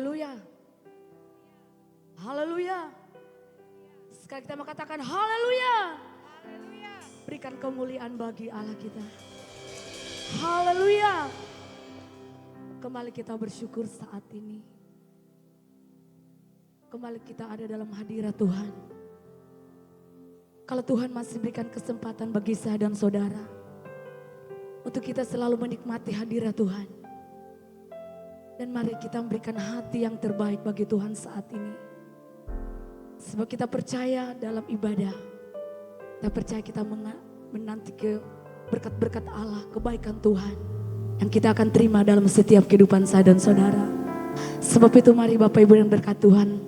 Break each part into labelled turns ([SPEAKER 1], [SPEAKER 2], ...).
[SPEAKER 1] Haleluya. Haleluya. Sekarang kita mau katakan haleluya. Berikan kemuliaan bagi Allah kita. Haleluya. Kembali kita bersyukur saat ini. Kembali kita ada dalam hadirat Tuhan. Kalau Tuhan masih berikan kesempatan bagi saya dan saudara, untuk kita selalu menikmati hadirat Tuhan. Dan mari kita memberikan hati yang terbaik bagi Tuhan saat ini. Sebab kita percaya dalam ibadah. Kita percaya kita menanti ke berkat-berkat Allah, kebaikan Tuhan. Yang kita akan terima dalam setiap kehidupan saya dan saudara. Sebab itu mari Bapak Ibu dan berkat Tuhan.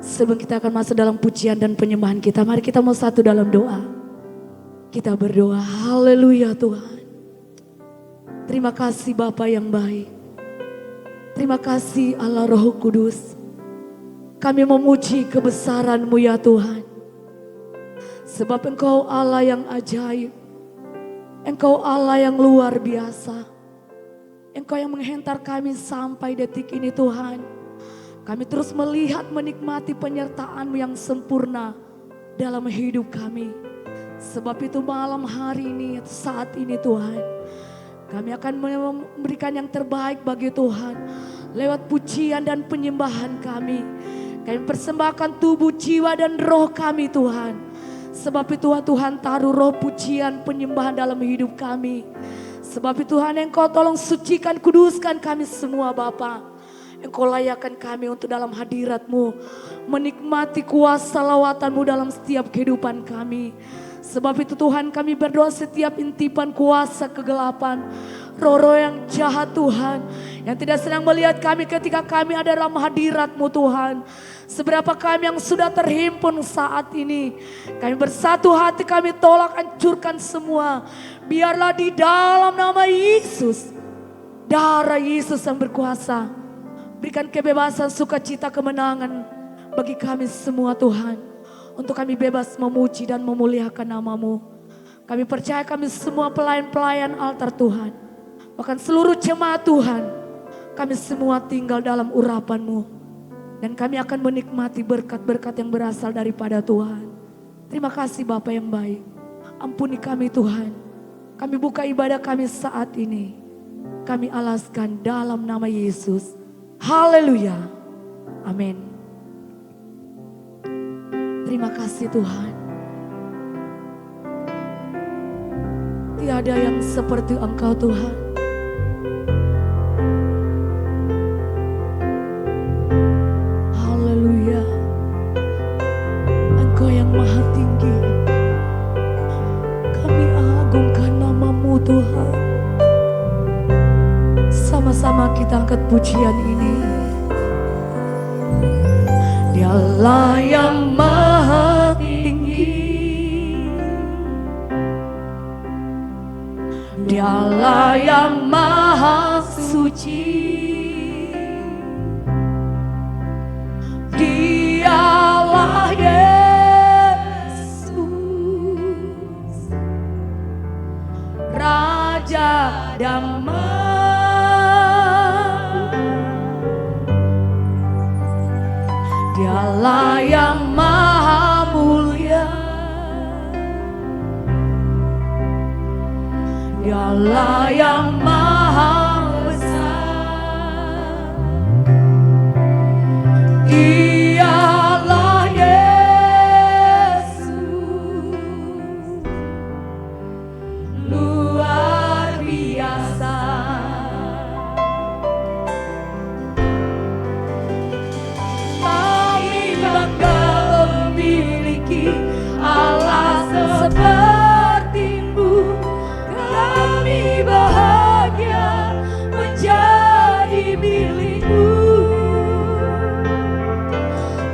[SPEAKER 1] Sebelum kita akan masuk dalam pujian dan penyembahan kita, mari kita mau satu dalam doa. Kita berdoa, haleluya Tuhan. Terima kasih Bapa yang baik. Terima kasih Allah Roh Kudus. Kami memuji kebesaran-Mu ya Tuhan. Sebab Engkau Allah yang ajaib. Engkau Allah yang luar biasa. Engkau yang menghentar kami sampai detik ini Tuhan. Kami terus melihat menikmati penyertaan-Mu yang sempurna dalam hidup kami. Sebab itu malam hari ini, saat ini Tuhan, kami akan memberikan yang terbaik bagi Tuhan. Lewat pujian dan penyembahan kami. Kami persembahkan tubuh, jiwa dan roh kami Tuhan. Sebab itu Tuhan taruh roh pujian penyembahan dalam hidup kami. Sebab itu Tuhan Engkau tolong sucikan, kuduskan kami semua Bapa. Engkau layakkan kami untuk dalam hadirat-Mu. Menikmati kuasa lawatan-Mu dalam setiap kehidupan kami. Sebab itu Tuhan kami berdoa setiap intipan kuasa kegelapan. Roh-roh yang jahat Tuhan. Yang tidak senang melihat kami ketika kami ada dalam hadirat-Mu Tuhan. Seberapa kami yang sudah terhimpun saat ini. Kami bersatu hati, kami tolak, hancurkan semua. Biarlah di dalam nama Yesus. Darah Yesus yang berkuasa. Berikan kebebasan, sukacita, kemenangan bagi kami semua Tuhan. Untuk kami bebas memuji dan memuliakan nama-Mu. Kami percaya kami semua pelayan-pelayan altar Tuhan. Bahkan seluruh jemaat Tuhan. Kami semua tinggal dalam urapan-Mu. Dan kami akan menikmati berkat-berkat yang berasal daripada Tuhan. Terima kasih Bapa yang baik. Ampuni kami Tuhan. Kami buka ibadah kami saat ini. Kami alaskan dalam nama Yesus. Haleluya. Amin. Terima kasih Tuhan. Tiada yang seperti Engkau Tuhan. Haleluya. Engkau yang maha tinggi. Kami agungkan nama-Mu Tuhan. Sama-sama kita angkat pujian ini. Dialah yang maha tinggi. Dialah yang maha suci. Dialah Yesus, Raja Damai. Dialah yang maha mulia. Dialah yang maha besar. Dialah Yesus, luar biasa. Allah seperti-Mu, kami bahagia menjadi milik-Mu.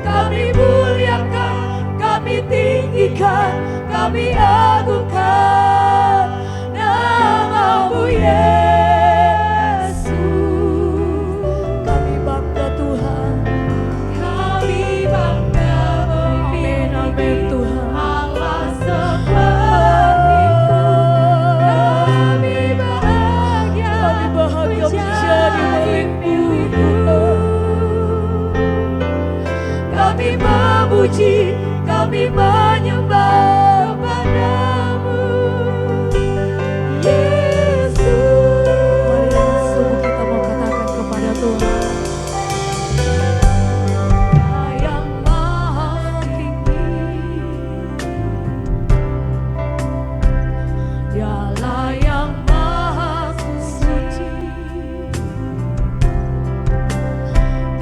[SPEAKER 1] Kami muliakan, kami tinggikan, kami agungkan nama-Mu Yesus. Kami bangga Tuhan, kami bangga. Amin, amin Tuhan. Kami bahagia menjadi milik-Mu. Kami memuji, kami menyembah padamu, Yesus. Mari sungguh kita mau katakan kepada Tuhan, yang maha tinggi, Dialah yang maha suci,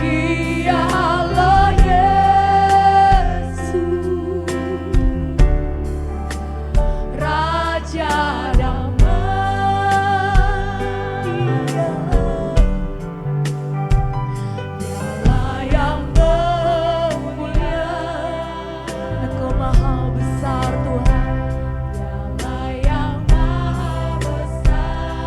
[SPEAKER 1] Dialah Yesus, Raja damai. Dialah yang mulia, Engkau maha besar Tuhan. Dialah yang maha besar.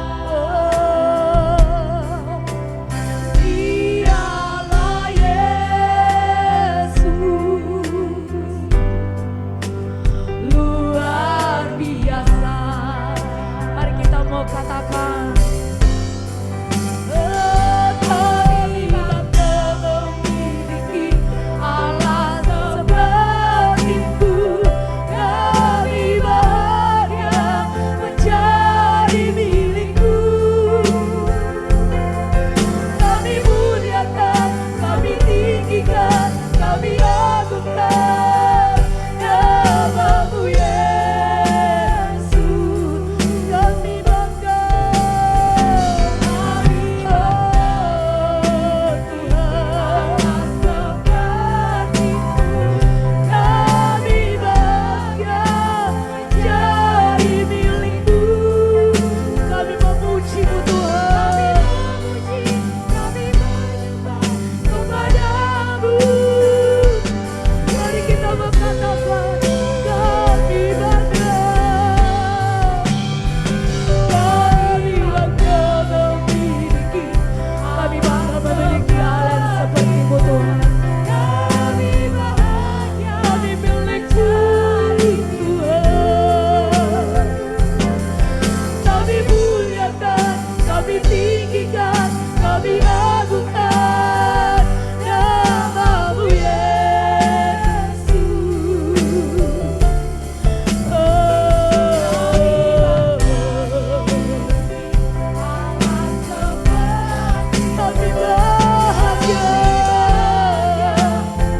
[SPEAKER 1] Dialah Yesus, luar biasa. Mari kita mau katakan, kami bangga memiliki Allah seperti-Mu. Kami bahagia menjadi milik-Mu. Kami muliakan, kami tinggikan, kami agungkan nama-Mu, Yesus. Kami bangga, Tuhan seperti-Mu. Kami bahagia menjadi milik-Mu. Kami memuji-Mu Tuhan, kami menyembah kepadamu. Mari kita berkatakan, kami bangga memiliki, kami bangga memiliki Allah yang seperti-Mu Tuhan. Kami bahagia, kami milik-Mu Tuhan. Kami muliakan, kami tinggikan, kami agungkan nama-Mu, Yesus. Kami bahagia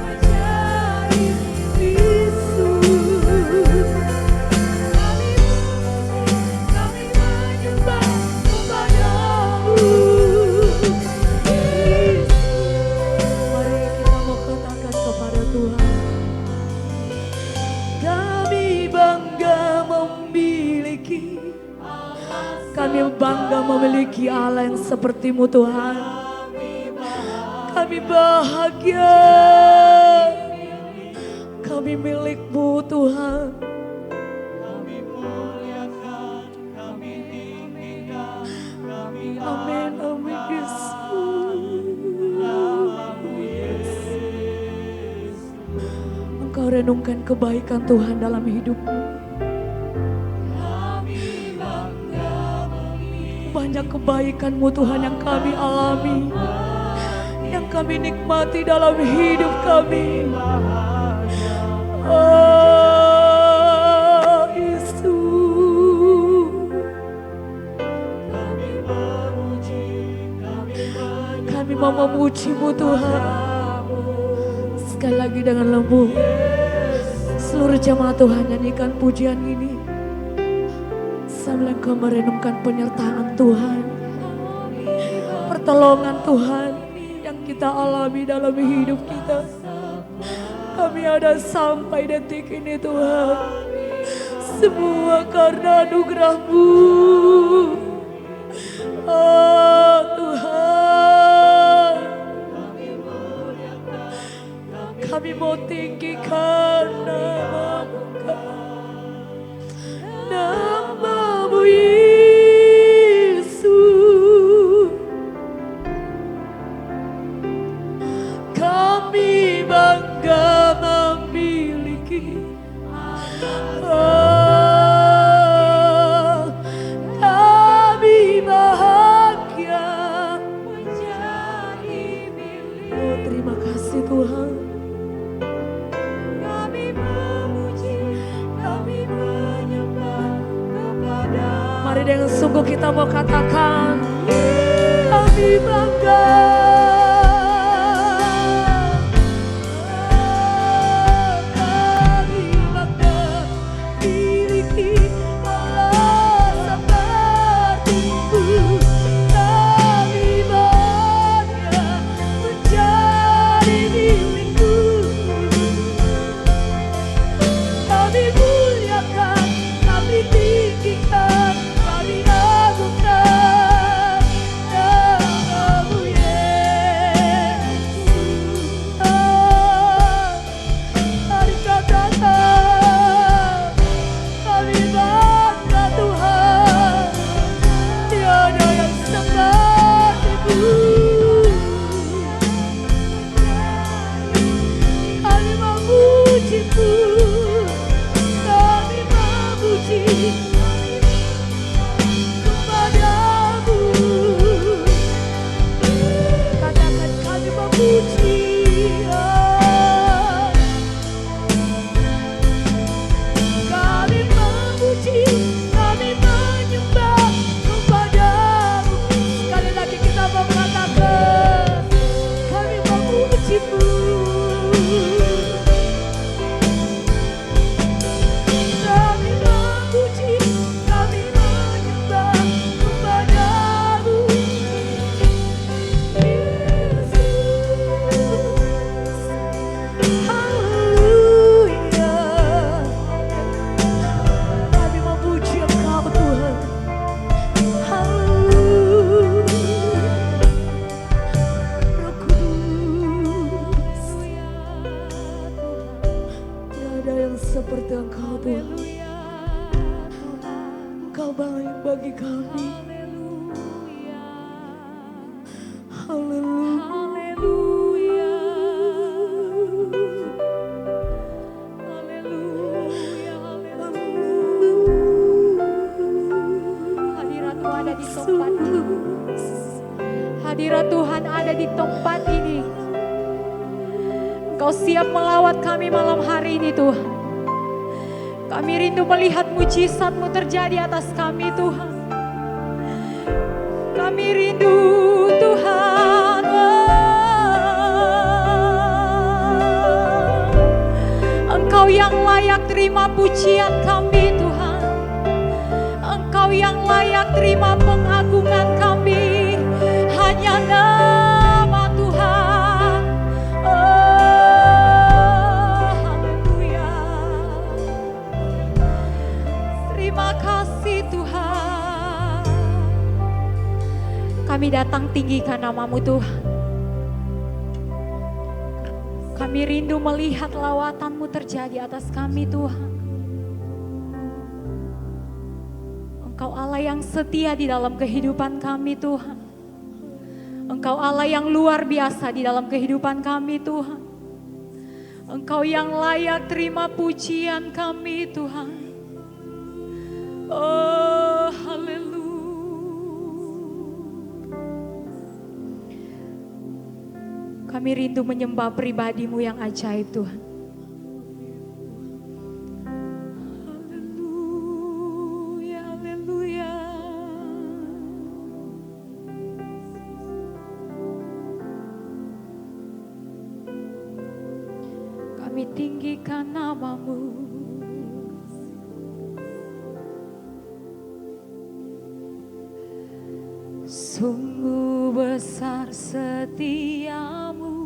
[SPEAKER 1] menjadi Yesus. Kami menyembah kepadamu, Yesus. Mari kita mau katakan kepada Tuhan, kami bangga memiliki, kami bangga memiliki Allah yang seperti-Mu Tuhan. Kami bahagia, kami milik-Mu Tuhan. Amin, amin Yesus. Engkau renungkan kebaikan Tuhan dalam hidupmu. Banyak kebaikan-Mu Tuhan yang kami alami, yang kami nikmati dalam hidup kami. Oh Yesus, kami mau memuji-Mu Tuhan. Sekali lagi dengan lembut, seluruh jemaat Tuhan nyanyikan pujian ini sambil Engkau merenungkan penyertaan Tuhan, pertolongan Tuhan yang kita alami dalam hidup kita. Kami ada sampai detik ini Tuhan, semua karena anugerah-Mu. Oh Tuhan, kami mau tinggikan nama-Mu, nama-Mu Yesus. Kami bangga memiliki, kami bahagia menjadi milik-Mu. Terima kasih Tuhan. ada yang sungguh kita mau katakan, kami bangga. Seperti Engkau Tuhan, Engkau baik bagi kami. Haleluya, haleluya,
[SPEAKER 2] hadirat Tuhan ada di tempat ini. Hadirat Tuhan ada di tempat ini. Engkau siap melawat kami malam hari ini Tuhan. Kami rindu melihat mujizat-Mu terjadi atas kami Tuhan. Kami rindu Tuhan. Engkau yang layak terima pujian kami Tuhan. Engkau yang layak terima pengagungan kami. Hanya nama Tuhan. Terima kasih Tuhan. Kami datang tinggikan nama-Mu Tuhan. Kami rindu melihat lawatan-Mu terjadi atas kami Tuhan. Engkau Allah yang setia di dalam kehidupan kami Tuhan. Engkau Allah yang luar biasa di dalam kehidupan kami Tuhan. Engkau yang layak terima pujian kami Tuhan. Oh, haleluya. Kami rindu menyembah pribadi-Mu yang ajaib Tuhan. Haleluya, haleluya. Kami tinggikan nama-Mu. Sungguh besar setia-Mu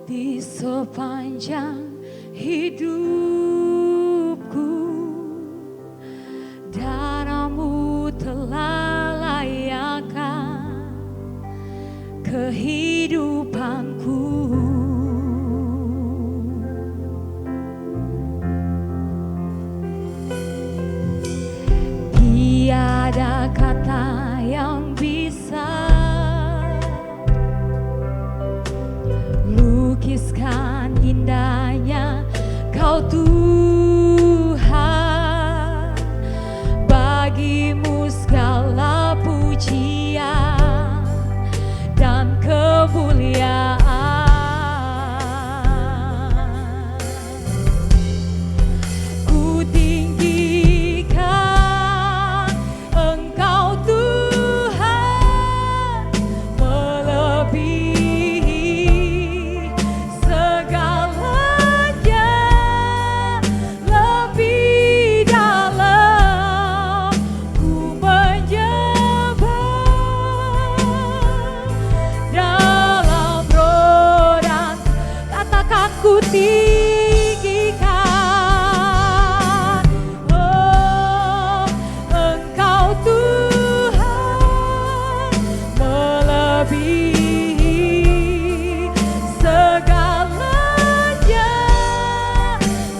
[SPEAKER 2] di sepanjang hidupku. Darah-Mu telah layakkan kehidupanku. Tiada kata yang bisa lukiskan indahnya Kau Tuhan. Bagi-Mu segala pujian dan kemuliaan. melebihi segalanya, lebih dalam ku menyembah. Dalam roh dan katakan ku tinggikan, oh Engkau Tuhan melebihi segalanya,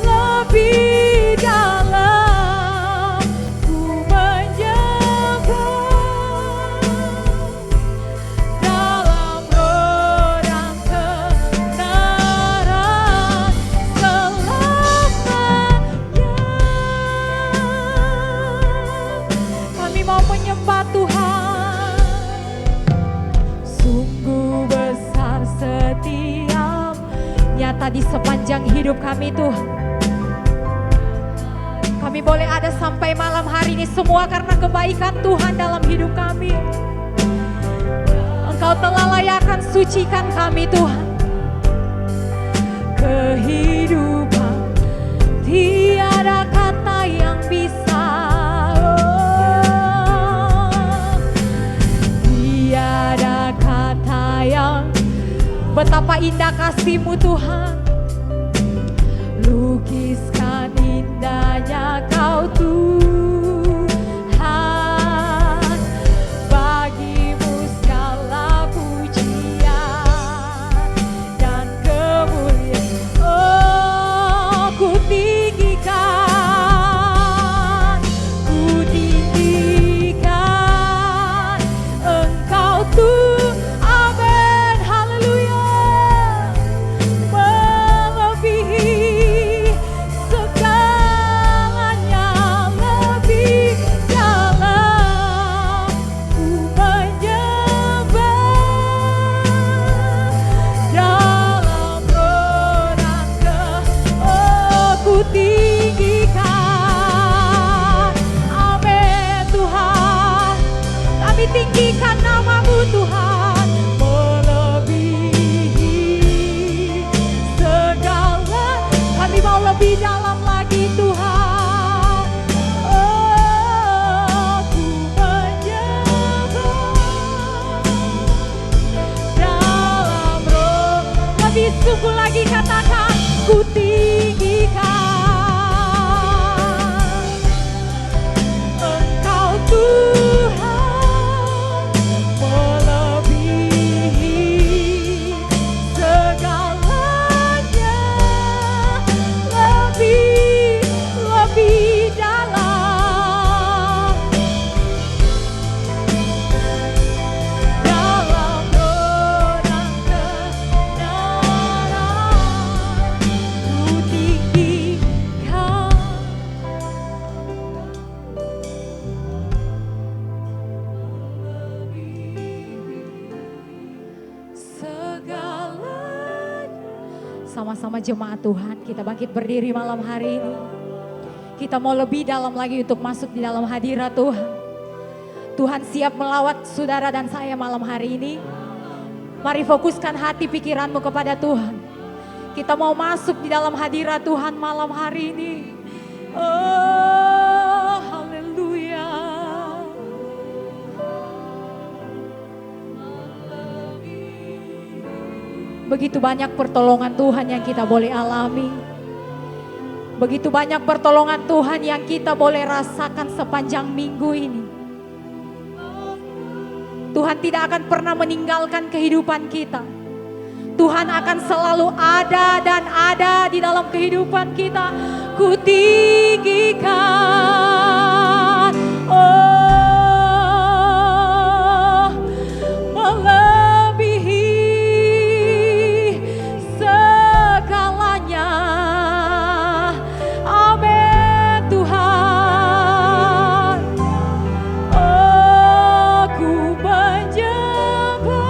[SPEAKER 2] lebih dalam ku menyembah. Dalam roh dan kebenaran selamanya, kami mau menyembah Tuhan. Sungguh besar setiap nyata di sepanjang hidup kami Tuhan. Kami boleh ada sampai malam hari ini semua karena kebaikan Tuhan dalam hidup kami. Engkau telah layakkan sucikan kami Tuhan. Kehidupan tiada kata yang bisa, tiada kata yang betapa indah kasih-Mu Tuhan. Lukiskan indahnya Kau Tuhan, bagimu segala pujian dan kemuliaan. Oh, ku tinggikan Engkau Tuhan. Amin, haleluya. Melebihi segalanya, lebih dalam ku menyembah. Dalam roh dan oh ku tinggikan. Amin Tuhan, kami tinggikan nama-Mu Tuhan. Melebihi segala, kami mau lebih dalam lagi Tuhan. Oh, ku menyembah. Dalam roh, lebih sungguh lagi katakan ku tinggikan Engkau Tuhan, melebihi segalanya, lebih dalam. Dalam roh dan kebenaran ku tinggikan. Segalanya. Sama-sama jemaat Tuhan, kita bangkit berdiri malam hari ini. Kita mau lebih dalam lagi untuk masuk di dalam hadirat Tuhan. Tuhan siap melawat saudara dan saya malam hari ini. Mari fokuskan hati pikiranmu kepada Tuhan. Kita mau masuk di dalam hadirat Tuhan malam hari ini. Oh, haleluya. Begitu banyak pertolongan Tuhan yang kita boleh alami. Begitu banyak pertolongan Tuhan yang kita boleh rasakan sepanjang minggu ini. Tuhan tidak akan pernah meninggalkan kehidupan kita. Tuhan akan selalu ada dan ada di dalam kehidupan kita. Ku tinggikan, oh, melebihi segalanya. Amin Tuhan. Oh, ku menyembah.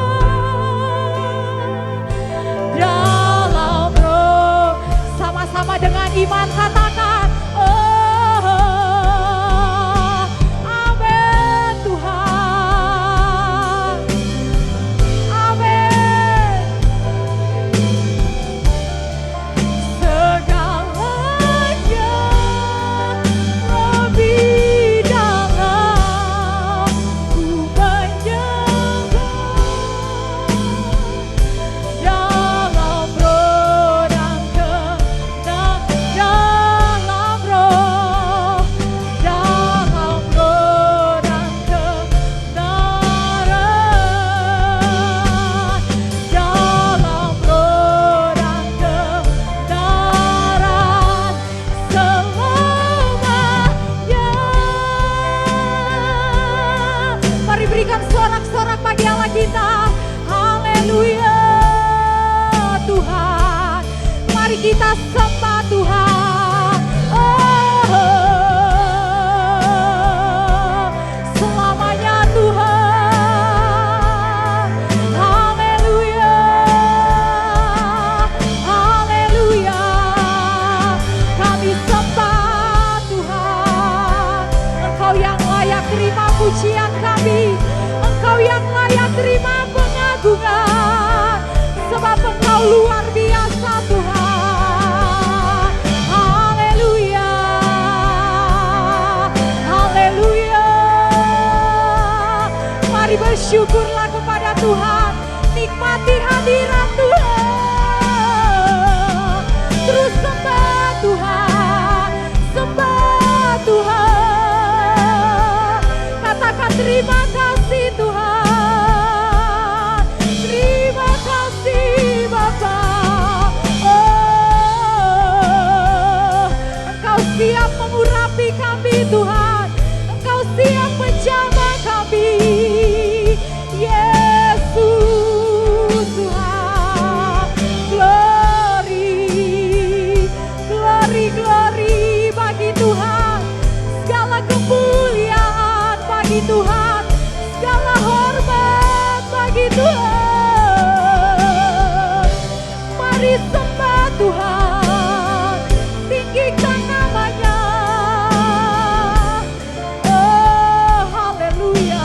[SPEAKER 2] Dalam roh, sama-sama dengan iman katakan, oh, kita sembah Tuhan. Oh, selamanya Tuhan. Haleluya, haleluya. Kami sembah Tuhan. Engkau yang layak terima pujian kami. Engkau yang layak terima pengagungan. Sebab Engkau luar biasa Tuhan. Haleluya, haleluya. Mari bersyukurlah kepada Tuhan. Nikmati hadirat Tuhan. Terus sembah Tuhan, sembah Tuhan. Katakan terima kasih Tuhan. Terima kasih Bapa. Oh, Engkau siap mengurapi kami Tuhan. Engkau siap menjamah kami. Yesus Tuhan. Glory, glory, glory bagi Tuhan. Segala kemuliaan bagi Tuhan. Segala hormat bagi Tuhan. Mari sembah Tuhan, tinggikan namanya. Oh, haleluya,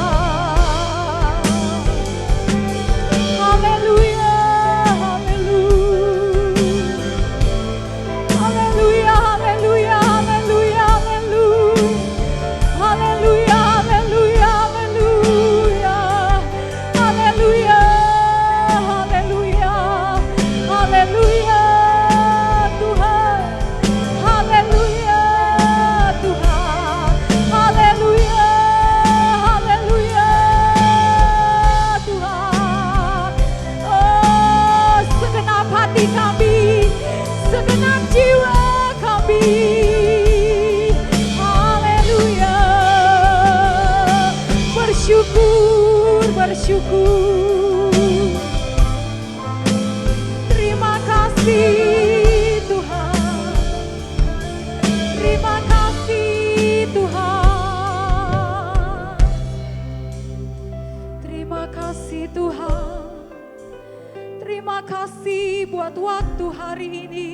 [SPEAKER 2] haleluya, haleluya, haleluya, haleluya, haleluya, haleluya, haleluya, haleluya, haleluya, haleluya, Tuhan, haleluya, Tuhan, haleluya, haleluya, Tuhan. Oh, segenap hati kami, segenap jiwa kami, haleluya, bersyukur, bersyukur. Terima kasih Tuhan, terima kasih Tuhan, terima kasih Tuhan, terima kasih buat waktu hari ini.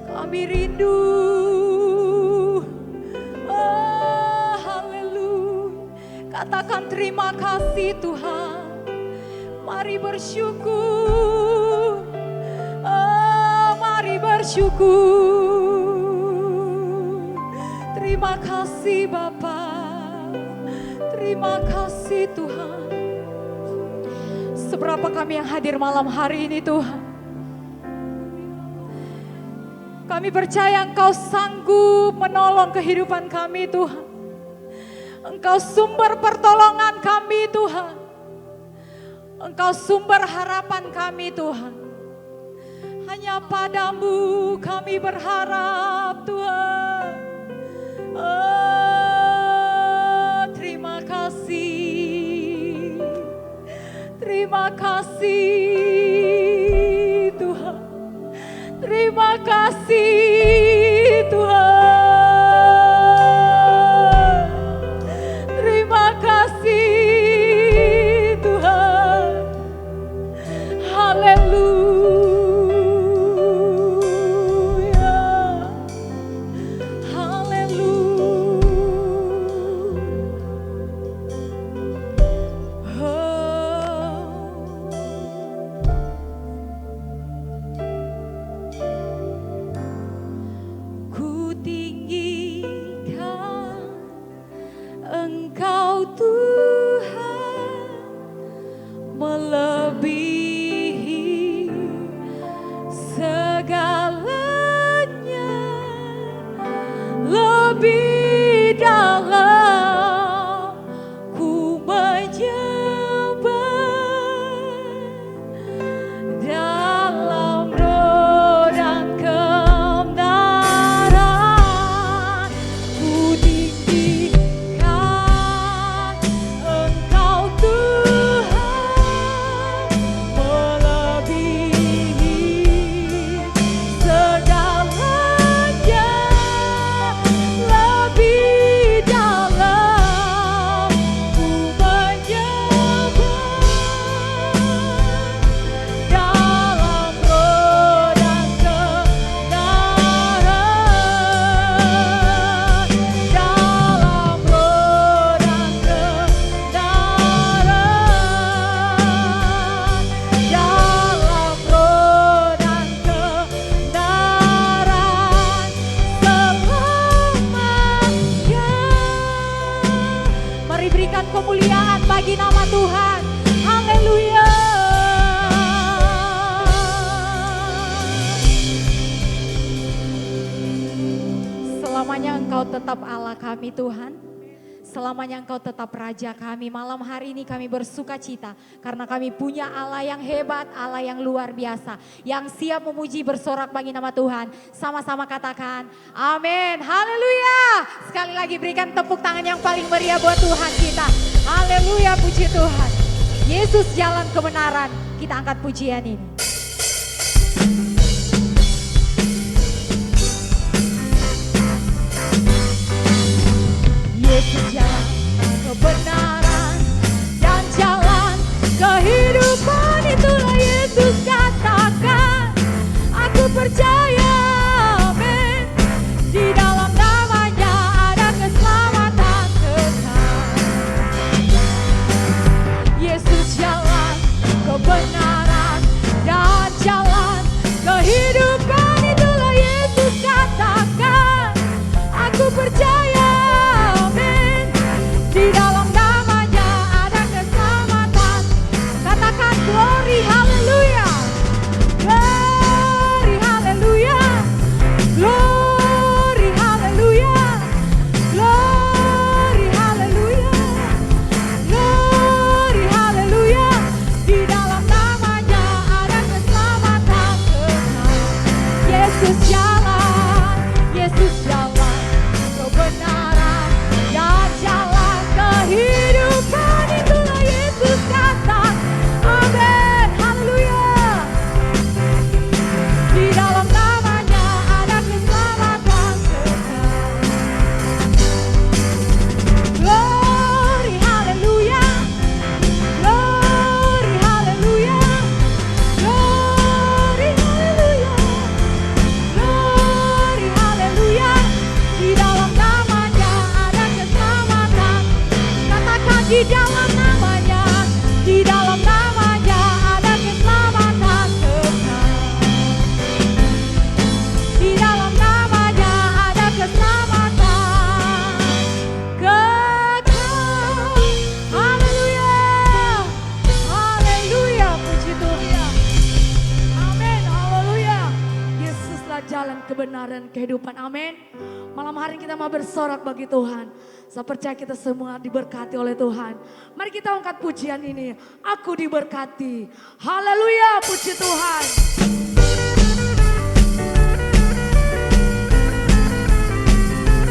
[SPEAKER 2] Kami rindu, oh haleluya. Katakan terima kasih Tuhan. Mari bersyukur, oh mari bersyukur. Terima kasih Bapa, terima kasih Tuhan. Seberapa kami yang hadir malam hari ini Tuhan. Kami percaya Engkau sanggup menolong kehidupan kami Tuhan. Engkau sumber pertolongan kami Tuhan. Engkau sumber harapan kami Tuhan. Hanya padamu kami berharap Tuhan. Oh, terima kasih. Terima kasih Tuhan. Terima kasih Tuhan. Terima kasih Tuhan. Haleluya. Haleluya. Oh. tetap Allah kami Tuhan. Selamanya Engkau tetap Raja kami. Malam hari ini kami bersuka cita karena kami punya Allah yang hebat, Allah yang luar biasa, yang siap memuji bersorak bagi nama Tuhan. Sama-sama katakan amin, haleluya. Sekali lagi berikan tepuk tangan yang paling meriah buat Tuhan kita. Haleluya, puji Tuhan. Yesus jalan kebenaran. Kita angkat pujian ini. Yesus jalan kebenaran dan jalan kehidupan, itulah Yesus katakan. Aku percaya, amin. Di dalam namanya ada keselamatan kekal. Yesus jalan kebenaran dan jalan kehidupan, itulah Yesus katakan. Aku percaya, di dalam namanya ada keselamatan. Katakan glory, haleluya. Glory, haleluya. Glory, haleluya. Glory, haleluya. Glory, haleluya. Di dalam namanya ada keselamatan kekal. Yesus jalan, Yesus jalan kebenaran dan jalan kehidupan, itulah Yesus kata. Amin, haleluya. Di dalam namanya ada keselamatan kekal. Glory, haleluya. Glory, haleluya. Glory, haleluya. Glory, haleluya. Di dalam namanya ada keselamatan. Katakan di dalam namanya, di dalam namanya ada keselamatan kekal. Di dalam namanya ada keselamatan kekal. Haleluya. Haleluya, puji Tuhan. Amin, haleluya.
[SPEAKER 1] Yesuslah jalan kebenaran kehidupan, amin. Malam hari ini kita mau bersorak bagi Tuhan. Saya percaya kita semua diberkati oleh Tuhan. Mari kita angkat pujian ini. Aku diberkati. Haleluya, puji Tuhan.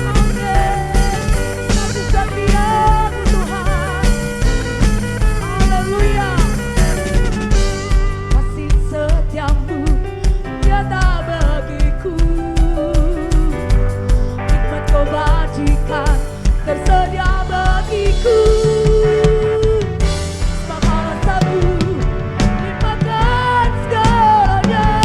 [SPEAKER 1] Amin. Satu setiamu Tuhan. Haleluya. Kasih setiamu nyata bagiku. Hikmat kau bagikan tersedia bagiku. Sebab alasanmu limpahkan segalanya.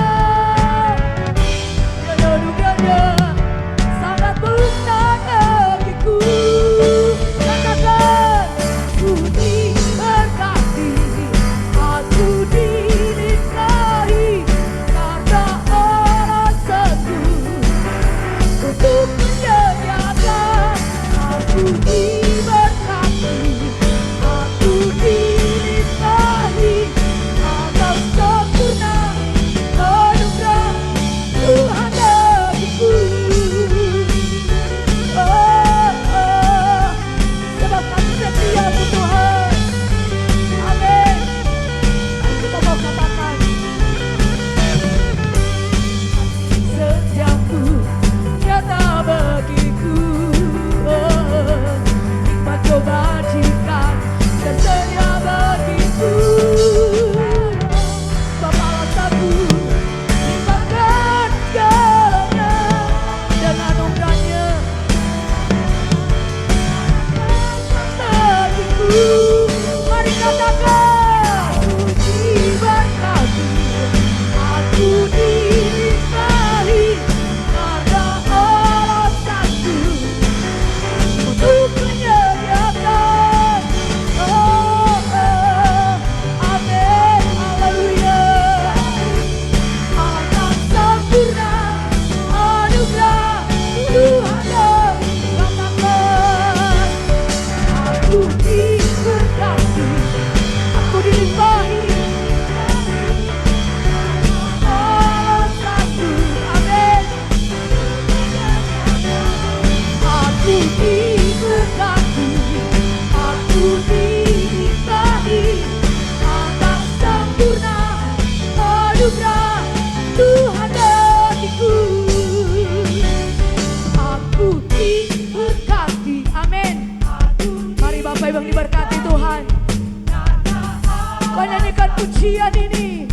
[SPEAKER 1] pujian ini.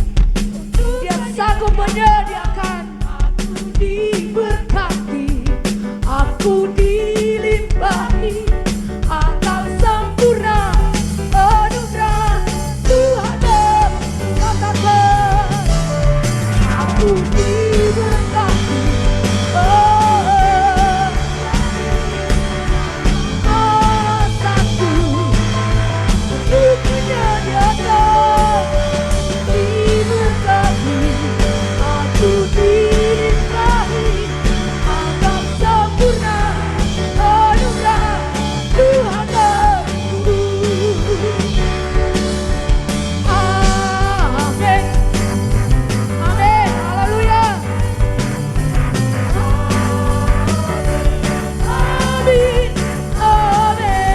[SPEAKER 1] Dia sanggup menyediakan. Aku diberkati, aku dilimpahi akan sempurna anugerah Tuhan. Katakan, aku diberkati. Satu untuk menyediakan, diberkati, aku dilimpahi akan sempurna anugerah Tuhan. Amin, amin, haleluya. Amin, amin,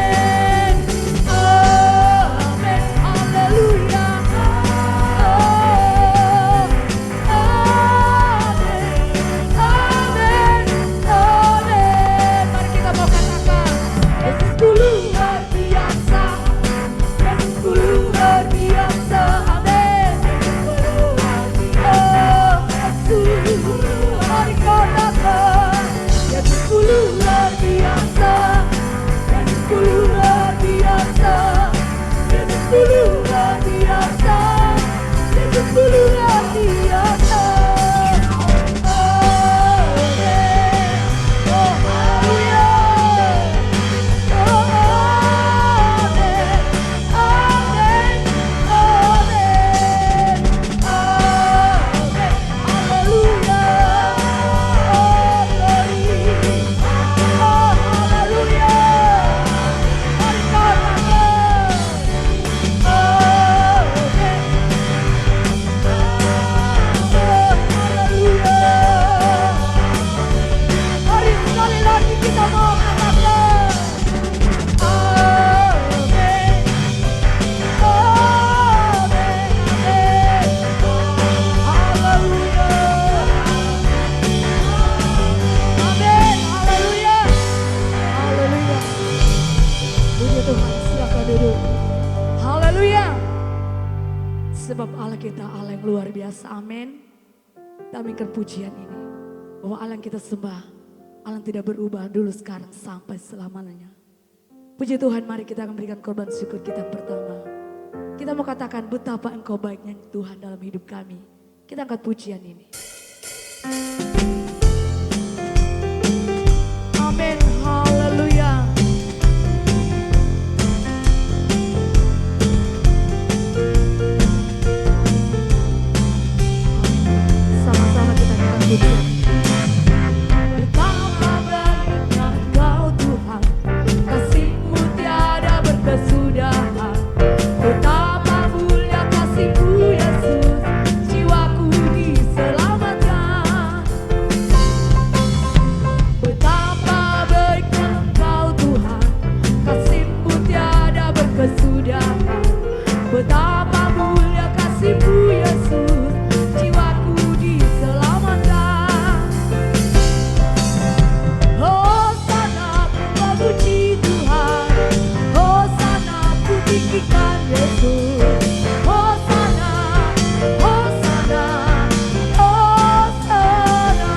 [SPEAKER 1] amin, haleluya. Amin, amin, amin. Mari kita mau katakan, Yesusku luar biasa, Yesusku luar biasa. Amin. Oh, Yesus, mari katakan, Yesusku luar biasa, Yesusku luar biasa, Yesusku luar biasa, Yesusku luar biasa. Amin. Oh, haleluya. Oh, amin, amin, amin, amin, haleluya. Oh, glory. Oh, haleluya. Mari katakan, amin, oh, haleluya. Mari sekali lagi kita mau katakan, amin, amin, amin, haleluya. Amin, haleluya, haleluya. Puji Tuhan, silakan duduk. Haleluya. Sebab Allah kita Allah yang luar biasa, amin. Kita aminkan pujian ini, bahwa Allah yang kita sembah, Allah yang tidak berubah dulu, sekarang, sampai selamanya. Puji Tuhan, mari kita akan berikan korban syukur kita yang pertama. Kita mau katakan betapa engkau baiknya Tuhan dalam hidup kami. Kita angkat pujian ini. Amin, haleluya. Sama-sama kita angkat pujian. Betapa baiknya Engkau Tuhan, kasih-Mu tiada berkesudahan. Betapa mulia kasih-Mu Yesus, jiwaku diselamatkan. Betapa baiknya Engkau Tuhan, kasih-Mu tiada berkesudahan. Betapa mulia kasih-Mu Yesus, jiwaku diselamatkan. Hosana, puji Tuhan. Hosana, pujikan Yesus. Hosana, Hosana, Hosana.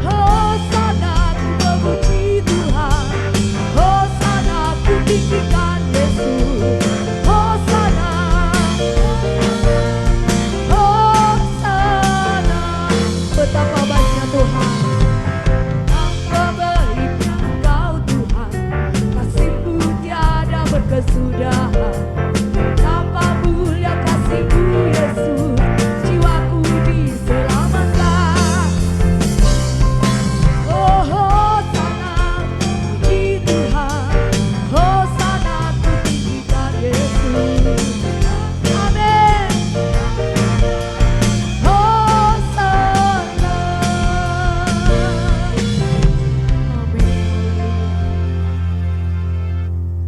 [SPEAKER 1] Hosana, puji Tuhan. Hosana, pujikan Yesus. Hosana, Hosana. Betapa baiknya Tuhan, betapa baiknya Engkau Tuhan, kasih-Mu tiada berkesudahan. Betapa mulia kasih-Mu Yesus, jiwaku diselamatkan. Oh, Hosana, puji Tuhan. Hosana, pujikan Yesus. Amin. Hosana. Amin.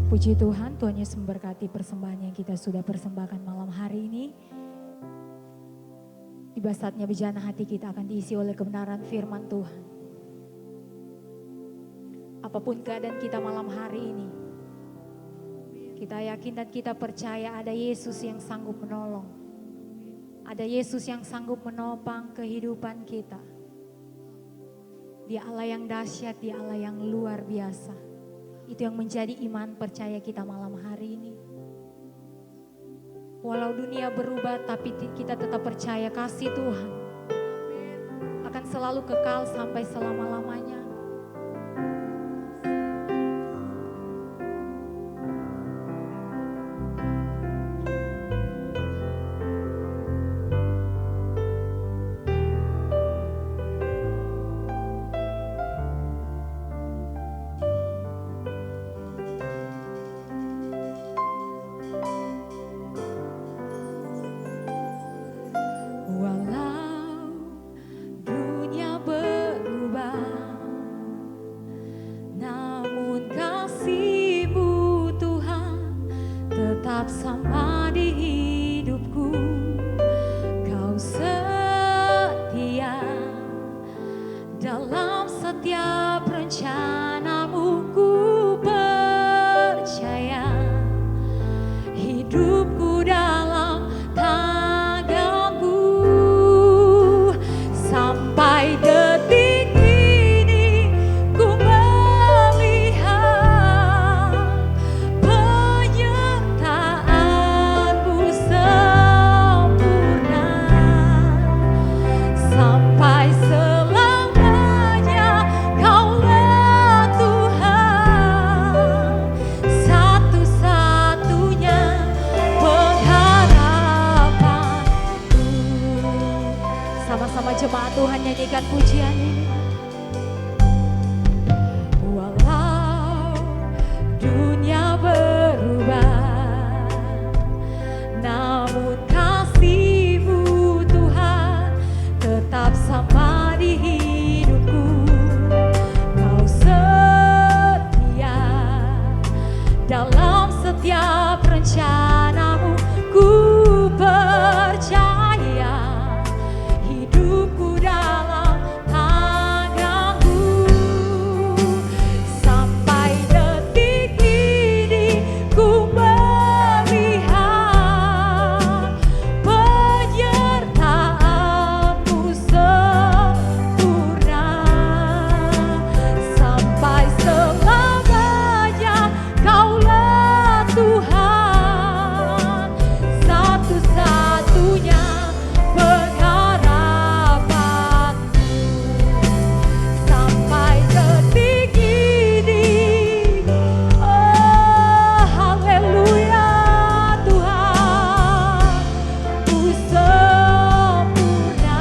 [SPEAKER 2] Puji Tuhan, Tuhan Yesus memberkati persembahan yang kita sudah persembahkan malam hari ini. Tiba saatnya bejana hati kita akan diisi oleh kebenaran firman Tuhan. Apapun keadaan kita malam hari ini, Kita yakin dan kita percaya ada Yesus yang sanggup menolong. Ada Yesus yang sanggup menopang kehidupan kita. Dia Allah yang dahsyat, Dia Allah yang luar biasa. Itu yang menjadi iman percaya kita malam hari ini. Walau dunia berubah, tapi kita tetap percaya kasih Tuhan akan selalu kekal sampai selama-lamanya. Sama di hidupku, Kau setia dalam setiap rencanamu. Ku percaya hidupku dalam tanganmu. Sampai detik ini ku melihat sampai selamanya Kaulah Tuhan, satu-satunya pengharapanku. Sama-sama jemaat Tuhan nyanyikan pujian ini. Walau dunia berubah, namun kasih-Mu Tuhan tetap sama di hidupku. Kau setia dalam setiap rencanamu. Ku percaya hidupku dalam tanganmu. Sampai detik ini ku melihat penyertaan-Mu sempurna. Sampai selamanya Kaulah Tuhan, satu-satunya pengharapanku. Sampai detik ini, oh haleluya Tuhan, Ku sempurna.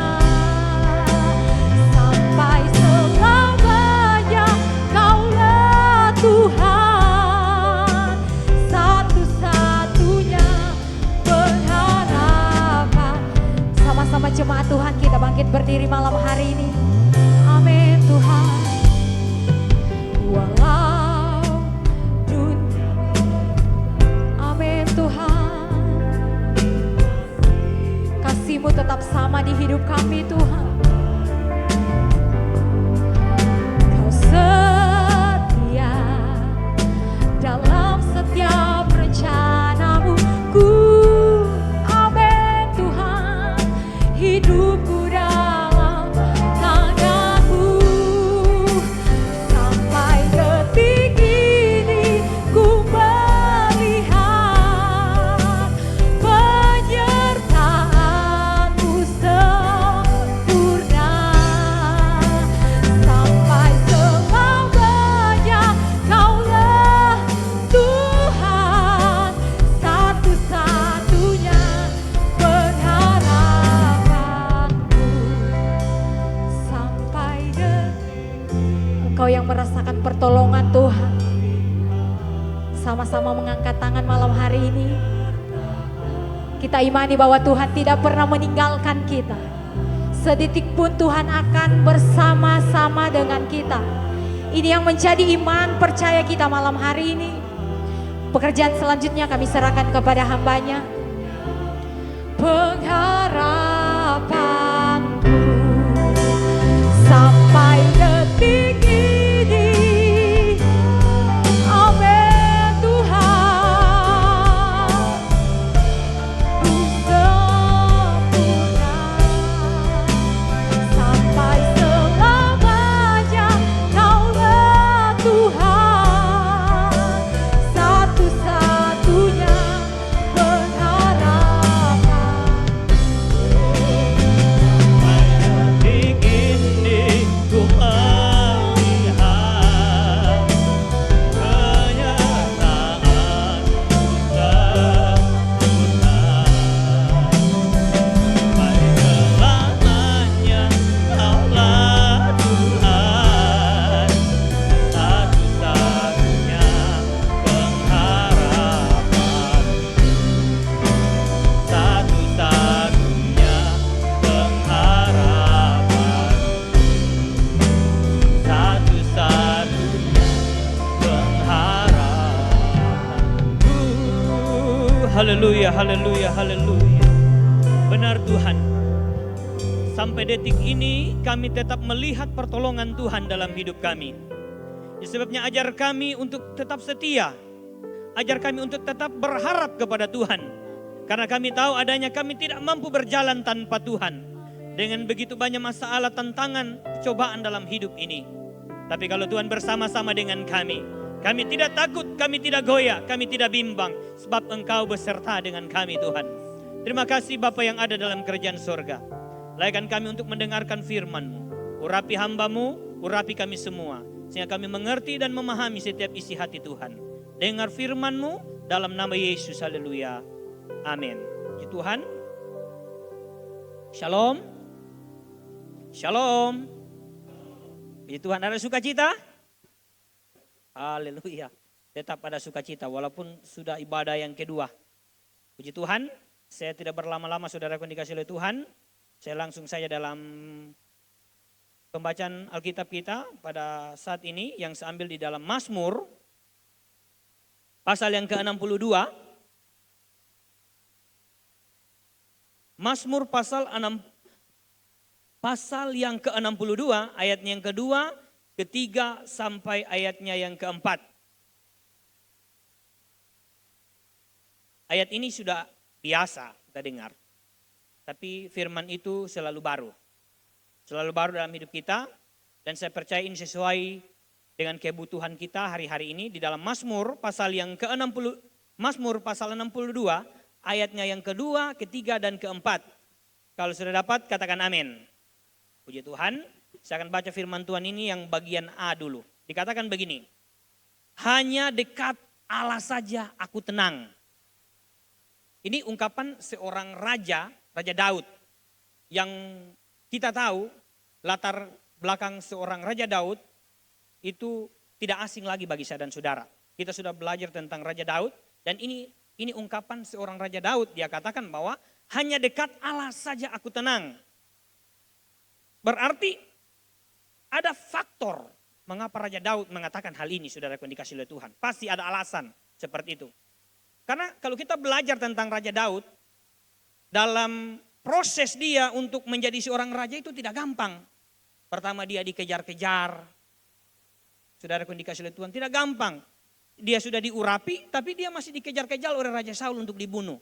[SPEAKER 2] Sampai selamanya Kaulah Tuhan, satu-satunya pengharapan. Sama-sama jemaat Tuhan kita bangkit berdiri malam hari ini. Amin Tuhan. Walau dunia, amin Tuhan, kasih-Mu tetap sama di hidup kami Tuhan. Kau setia dalam setiap rencanamu. Ku, amin Tuhan, hidupku dalam tanganmu. Sampai detik ini ku melihat penyertaan-Mu sempurna. Sampai selamanya Kaulah Tuhan, satu-satunya pengharapanku. Sampai detik Engkau yang merasakan pertolongan Tuhan, sama-sama mengangkat tangan malam hari ini. Kita imani bahwa Tuhan tidak pernah meninggalkan kita. Sedetik pun Tuhan akan bersama-sama dengan kita. Ini yang menjadi iman percaya kita malam hari ini. Pekerjaan selanjutnya kami serahkan kepada hamba-Nya. Pengharapanku sampai detik ini, amin Tuhan.
[SPEAKER 3] Haleluya, haleluya, haleluya. Benar Tuhan. Sampai detik ini kami tetap melihat pertolongan Tuhan dalam hidup kami. Sebabnya ajar kami untuk tetap setia. Ajar kami untuk tetap berharap kepada Tuhan. Karena kami tahu adanya kami tidak mampu berjalan tanpa Tuhan. Dengan begitu banyak masalah, tantangan, cobaan dalam hidup ini. Tapi kalau Tuhan bersama-sama dengan kami tidak takut, kami tidak goyah, kami tidak bimbang. Sebab Engkau beserta dengan kami Tuhan. Terima kasih Bapa yang ada dalam kerajaan sorga. Layakkan kami untuk mendengarkan firman-Mu. Urapi hamba-Mu, urapi kami semua. Sehingga kami mengerti dan memahami setiap isi hati Tuhan. Dengar firman-Mu dalam nama Yesus, haleluya. Amin. Puji Tuhan. Shalom. Shalom. Puji Tuhan, ada sukacita? Haleluya. Tetap ada sukacita walaupun sudah ibadah yang kedua. Puji Tuhan, saya tidak berlama-lama saudaraku yang dikasihi oleh Tuhan. Saya langsung saja dalam pembacaan Alkitab kita pada saat ini yang saya ambil di dalam Mazmur pasal yang ke-62. Mazmur pasal yang ke-62 ayatnya yang kedua, ketiga sampai ayatnya yang keempat. Ayat ini sudah biasa kita dengar. Tapi firman itu selalu baru. Selalu baru dalam hidup kita. Dan saya percaya ini sesuai dengan kebutuhan kita hari-hari ini. Di dalam Mazmur pasal yang ke-60, Mazmur pasal 62 ayatnya yang kedua, ketiga dan keempat. Kalau sudah dapat katakan amin. Puji Tuhan. Saya akan baca firman Tuhan ini yang bagian A dulu. Dikatakan begini. Hanya dekat Allah saja aku tenang. Ini ungkapan seorang raja, Raja Daud. Yang kita tahu latar belakang seorang Raja Daud itu tidak asing lagi bagi saya dan saudara. Kita sudah belajar tentang Raja Daud dan ini ungkapan seorang Raja Daud. Dia katakan bahwa hanya dekat Allah saja aku tenang. Berarti ada faktor mengapa Raja Daud mengatakan hal ini, saudara yang dikasihi oleh Tuhan. Pasti ada alasan seperti itu. Karena kalau kita belajar tentang Raja Daud, dalam proses dia untuk menjadi seorang raja itu tidak gampang. Pertama dia dikejar-kejar. Saudara yang dikasihi oleh Tuhan, tidak gampang. Dia sudah diurapi, tapi dia masih dikejar-kejar oleh Raja Saul untuk dibunuh.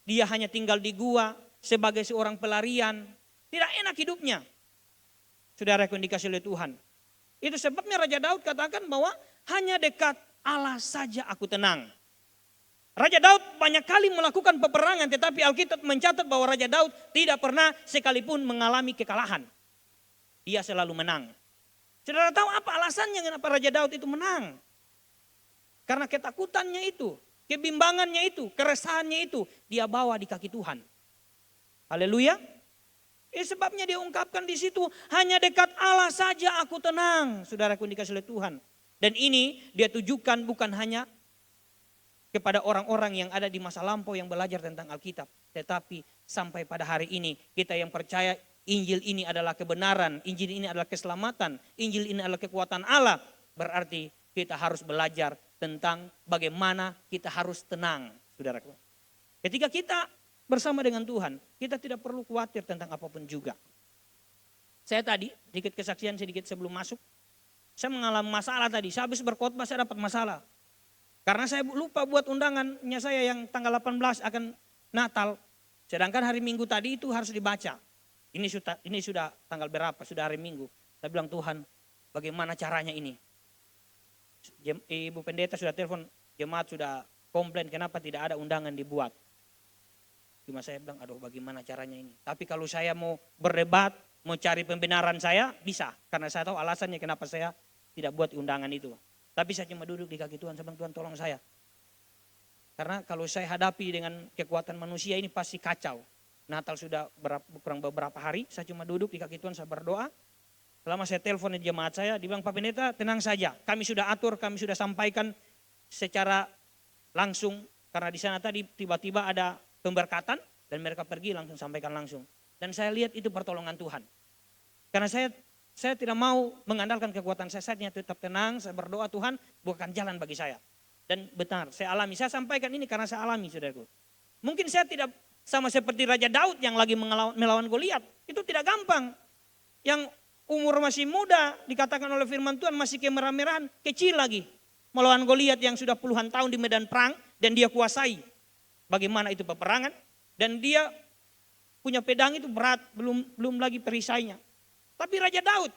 [SPEAKER 3] Dia hanya tinggal di gua sebagai seorang pelarian. Tidak enak hidupnya. Saudara yang dikasihi oleh Tuhan. Itu sebabnya Raja Daud katakan bahwa hanya dekat Allah saja aku tenang. Raja Daud banyak kali melakukan peperangan, tetapi Alkitab mencatat bahwa Raja Daud tidak pernah sekalipun mengalami kekalahan. Dia selalu menang. Saudara tahu apa alasannya kenapa Raja Daud itu menang? Karena ketakutannya itu, kebimbangannya itu, keresahannya itu, dia bawa di kaki Tuhan. Haleluya. Sebabnya dia ungkapkan di situ, hanya dekat Allah saja aku tenang. Saudaraku dikasihi oleh Tuhan. Dan ini dia tujukan bukan hanya kepada orang-orang yang ada di masa lampau yang belajar tentang Alkitab. Tetapi sampai pada hari ini kita yang percaya Injil ini adalah kebenaran, Injil ini adalah keselamatan, Injil ini adalah kekuatan Allah. Berarti kita harus belajar tentang bagaimana kita harus tenang, saudaraku. Ketika kita bersama dengan Tuhan, kita tidak perlu khawatir tentang apapun juga. Saya tadi, sedikit kesaksian sedikit sebelum masuk, saya mengalami masalah tadi. Saya habis berkhotbah saya dapat masalah. Karena saya lupa buat undangannya saya yang tanggal 18 akan Natal. Sedangkan hari Minggu tadi itu harus dibaca. Ini sudah tanggal berapa, sudah hari Minggu. Saya bilang Tuhan, bagaimana caranya ini? Ibu pendeta sudah telepon, jemaat sudah komplain kenapa tidak ada undangan dibuat. Cuma saya bilang, aduh bagaimana caranya ini. Tapi kalau saya mau berdebat, mau cari pembenaran saya, bisa. Karena saya tahu alasannya kenapa saya tidak buat undangan itu. Tapi saya cuma duduk di kaki Tuhan, saya bilang Tuhan tolong saya. Karena kalau saya hadapi dengan kekuatan manusia ini pasti kacau. Natal sudah kurang beberapa hari, saya cuma duduk di kaki Tuhan, saya berdoa. Selama saya telepon di jemaat saya, dia bilang Pak Pendeta tenang saja. Kami sudah atur, kami sudah sampaikan secara langsung. Karena di sana tadi tiba-tiba ada pemberkatan dan mereka pergi langsung sampaikan langsung. Dan saya lihat itu pertolongan Tuhan. Karena saya tidak mau mengandalkan kekuatan saya hanya tetap tenang, saya berdoa Tuhan bukakan jalan bagi saya. Dan benar, saya alami. Saya sampaikan ini karena saya alami, saudaraku. Mungkin saya tidak sama seperti Raja Daud yang lagi melawan Goliat. Itu tidak gampang. Yang umur masih muda, dikatakan oleh firman Tuhan masih kemerah-merahan, kecil lagi. Melawan Goliat yang sudah puluhan tahun di medan perang dan dia kuasai. Bagaimana itu peperangan. Dan dia punya pedang itu berat, belum lagi perisainya. Tapi Raja Daud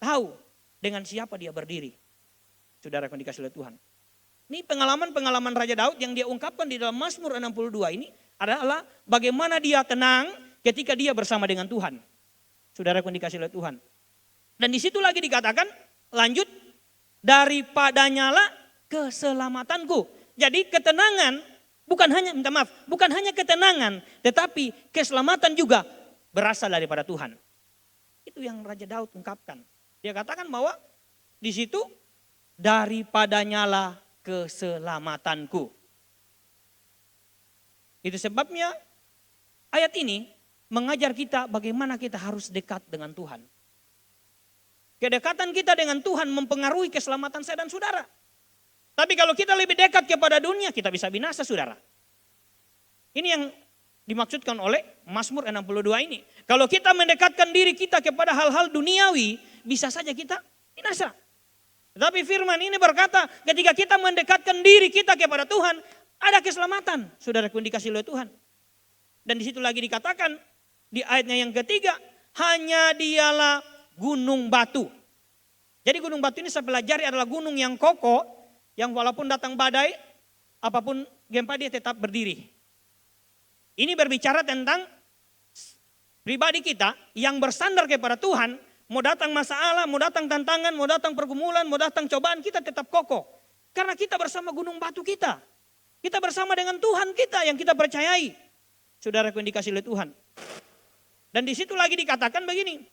[SPEAKER 3] tahu dengan siapa dia berdiri. Saudara yang dikasih oleh Tuhan. Ini pengalaman-pengalaman Raja Daud yang dia ungkapkan di dalam Mazmur 62 ini adalah bagaimana dia tenang ketika dia bersama dengan Tuhan. Saudara yang dikasih oleh Tuhan. Dan di situ lagi dikatakan, lanjut, daripadanya lah keselamatanku. Jadi ketenangan bukan hanya ketenangan, tetapi keselamatan juga berasal daripada Tuhan. Itu yang Raja Daud ungkapkan. Dia katakan bahwa di situ daripadanya lah keselamatanku. Itu sebabnya ayat ini mengajar kita bagaimana kita harus dekat dengan Tuhan. Kedekatan kita dengan Tuhan mempengaruhi keselamatan saya dan saudara. Tapi kalau kita lebih dekat kepada dunia, kita bisa binasa, saudara. Ini yang dimaksudkan oleh Mazmur 62 ini. Kalau kita mendekatkan diri kita kepada hal-hal duniawi, bisa saja kita binasa. Tetapi firman ini berkata, ketika kita mendekatkan diri kita kepada Tuhan, ada keselamatan. Saudaraku yang dikasihi oleh Tuhan. Dan di situ lagi dikatakan, di ayatnya yang ketiga, hanya dialah gunung batu. Jadi gunung batu ini saya pelajari adalah gunung yang kokoh, yang walaupun datang badai, apapun gempa dia tetap berdiri. Ini berbicara tentang pribadi kita yang bersandar kepada Tuhan. Mau datang masalah, mau datang tantangan, mau datang pergumulan, mau datang cobaan, kita tetap kokoh. Karena kita bersama gunung batu kita. Kita bersama dengan Tuhan kita yang kita percayai. Saudaraku yang dikasihi oleh Tuhan. Dan di situ lagi dikatakan begini.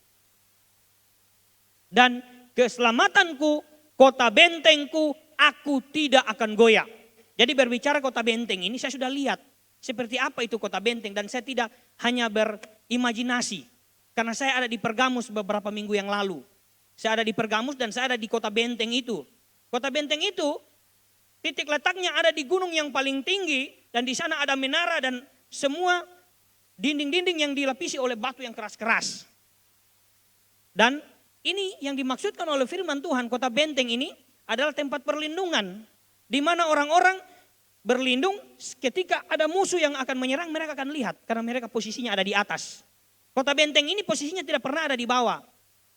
[SPEAKER 3] Dan keselamatanku, kota bentengku, aku tidak akan goyah. Jadi berbicara kota benteng ini saya sudah lihat. Seperti apa itu kota benteng. Dan saya tidak hanya berimajinasi. Karena saya ada di Pergamus beberapa minggu yang lalu. Saya ada di Pergamus dan saya ada di kota benteng itu. Kota benteng itu titik letaknya ada di gunung yang paling tinggi. Dan di sana ada menara dan semua dinding-dinding yang dilapisi oleh batu yang keras-keras. Dan ini yang dimaksudkan oleh firman Tuhan, kota benteng ini adalah tempat perlindungan. Di mana orang-orang berlindung ketika ada musuh yang akan menyerang, mereka akan lihat. Karena mereka posisinya ada di atas. Kota benteng ini posisinya tidak pernah ada di bawah.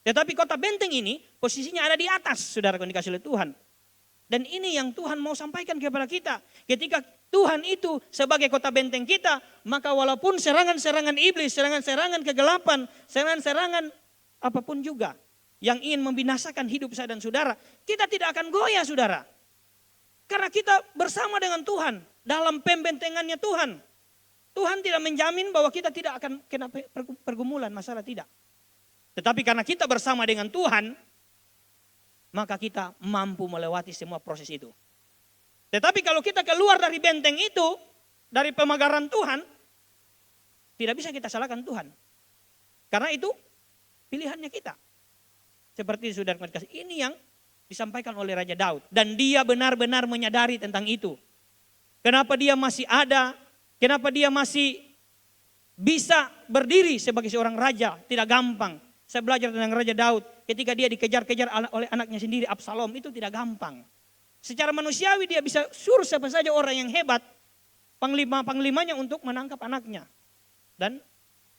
[SPEAKER 3] Tetapi kota benteng ini posisinya ada di atas, saudara yang dikasihi oleh Tuhan. Dan ini yang Tuhan mau sampaikan kepada kita. Ketika Tuhan itu sebagai kota benteng kita, maka walaupun serangan-serangan iblis, serangan-serangan kegelapan, serangan-serangan apapun juga yang ingin membinasakan hidup saya dan saudara, kita tidak akan goyah, saudara. Karena kita bersama dengan Tuhan dalam pembentengannya Tuhan. Tuhan tidak menjamin bahwa kita tidak akan kena pergumulan, masalah tidak. Tetapi karena kita bersama dengan Tuhan, maka kita mampu melewati semua proses itu. Tetapi kalau kita keluar dari benteng itu, dari pemagaran Tuhan, tidak bisa kita salahkan Tuhan. Karena itu pilihannya kita. Seperti saudara kasih, ini yang disampaikan oleh Raja Daud. Dan dia benar-benar menyadari tentang itu. Kenapa dia masih ada, kenapa dia masih bisa berdiri sebagai seorang raja, tidak gampang. Saya belajar tentang Raja Daud, ketika dia dikejar-kejar oleh anaknya sendiri, Absalom, itu tidak gampang. Secara manusiawi dia bisa suruh siapa saja orang yang hebat, panglima-panglimanya untuk menangkap anaknya. Dan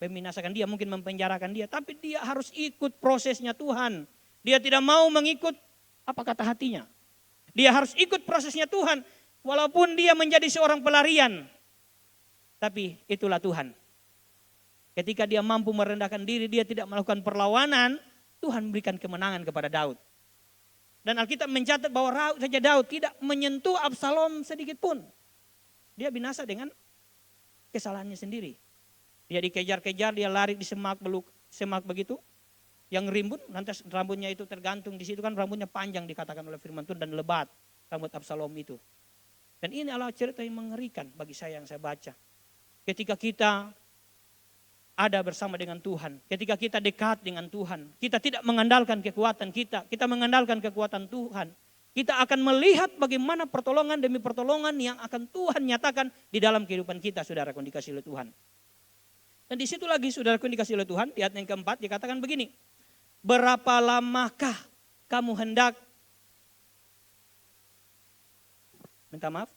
[SPEAKER 3] membinasakan dia, mungkin mempenjarakan dia. Tapi dia harus ikut prosesnya Tuhan. Dia tidak mau mengikut apa kata hatinya. Dia harus ikut prosesnya Tuhan. Walaupun dia menjadi seorang pelarian. Tapi itulah Tuhan. Ketika dia mampu merendahkan diri, dia tidak melakukan perlawanan, Tuhan berikan kemenangan kepada Daud. Dan Alkitab mencatat bahwa Raja Daud tidak menyentuh Absalom sedikit pun. Dia binasa dengan kesalahannya sendiri. Dia dikejar-kejar, dia lari di semak begitu. Yang rimbun, lantas rambutnya itu tergantung di situ kan rambutnya panjang dikatakan oleh firman Tuhan dan lebat rambut Absalom itu. Dan ini adalah cerita yang mengerikan bagi saya yang saya baca. Ketika kita ada bersama dengan Tuhan, ketika kita dekat dengan Tuhan, kita tidak mengandalkan kekuatan kita mengandalkan kekuatan Tuhan. kita akan melihat bagaimana pertolongan demi pertolongan yang akan Tuhan nyatakan di dalam kehidupan kita, saudaraku yang dikasihi oleh Tuhan. Dan di situ lagi saudaraku yang dikasihi oleh Tuhan, di ayat yang keempat dikatakan begini. Berapa lamakah kamu hendak, minta maaf,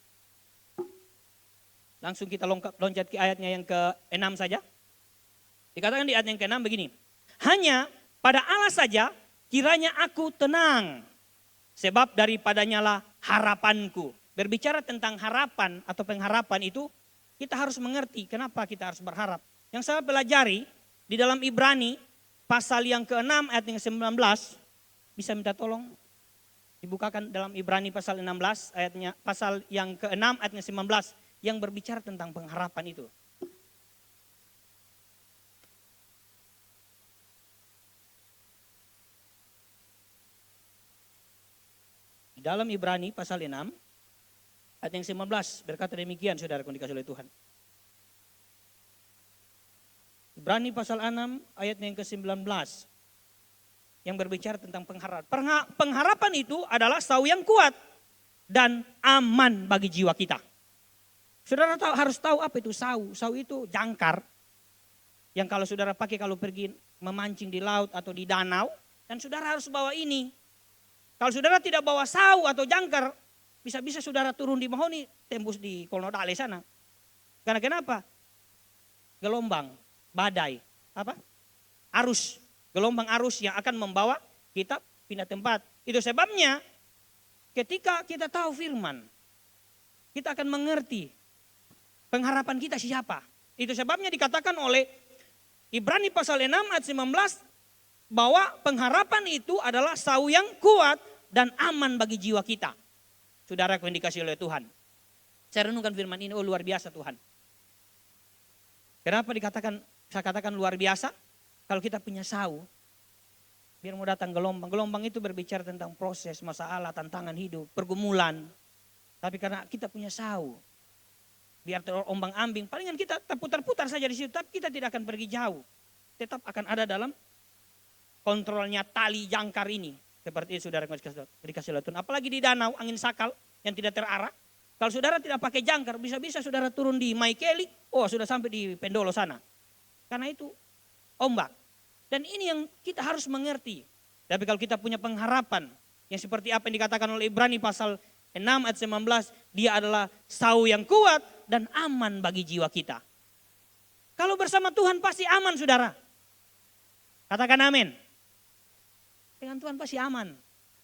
[SPEAKER 3] langsung kita loncat ke ayatnya yang ke-6 saja. Dikatakan di ayat yang ke-6 begini. Hanya pada Allah saja kiranya aku tenang, sebab daripadanya lah harapanku. Berbicara tentang harapan atau pengharapan itu, kita harus mengerti kenapa kita harus berharap. Yang saya pelajari di dalam Ibrani pasal yang ke-6 ayat yang ke-19, bisa minta tolong dibukakan dalam Ibrani pasal 16 ayatnya, pasal yang ke-6 ayat yang ke-19 yang berbicara tentang pengharapan itu. Di dalam Ibrani pasal 6 ayat yang ke-19 berkata demikian, saudaraku dikasihi oleh Tuhan. Ibrani pasal 6 ayat yang ke-19 yang berbicara tentang pengharapan. Pengharapan itu adalah sau yang kuat dan aman bagi jiwa kita. Saudara harus tahu apa itu sau. Sau itu jangkar yang kalau saudara pakai kalau pergi memancing di laut atau di danau, dan saudara harus bawa ini. Kalau saudara tidak bawa sau atau jangkar, bisa-bisa saudara turun di Mahoni, tembus di Kolonodale sana. Karena kenapa? Gelombang, badai, arus, gelombang arus yang akan membawa kita pindah tempat. Itu sebabnya ketika kita tahu firman, kita akan mengerti pengharapan kita siapa. Itu sebabnya dikatakan oleh Ibrani pasal 6 ayat 19 bahwa pengharapan itu adalah sau yang kuat dan aman bagi jiwa kita. Saudara yang dikasihi oleh Tuhan. Saya renungkan firman ini, oh luar biasa Tuhan. Kenapa saya katakan luar biasa? Kalau kita punya sau, biar mau datang gelombang. Gelombang itu berbicara tentang proses, masalah, tantangan hidup, pergumulan. Tapi karena kita punya sau, biar terombang ambing, palingan kita terputar-putar saja di situ, tapi kita tidak akan pergi jauh. Tetap akan ada dalam kontrolnya tali jangkar ini. Seperti itu saudara dikasih oleh Tuhan. Apalagi di danau, angin sakal yang tidak terarah. Kalau saudara tidak pakai jangkar, bisa-bisa saudara turun di Maikeli, oh sudah sampai di Pendolo sana. Karena itu ombak. Dan ini yang kita harus mengerti. Tapi kalau kita punya pengharapan, yang seperti apa yang dikatakan oleh Ibrani pasal 6 ayat 19, dia adalah sau yang kuat dan aman bagi jiwa kita. Kalau bersama Tuhan pasti aman saudara. Katakan amin. Dengan Tuhan pasti aman.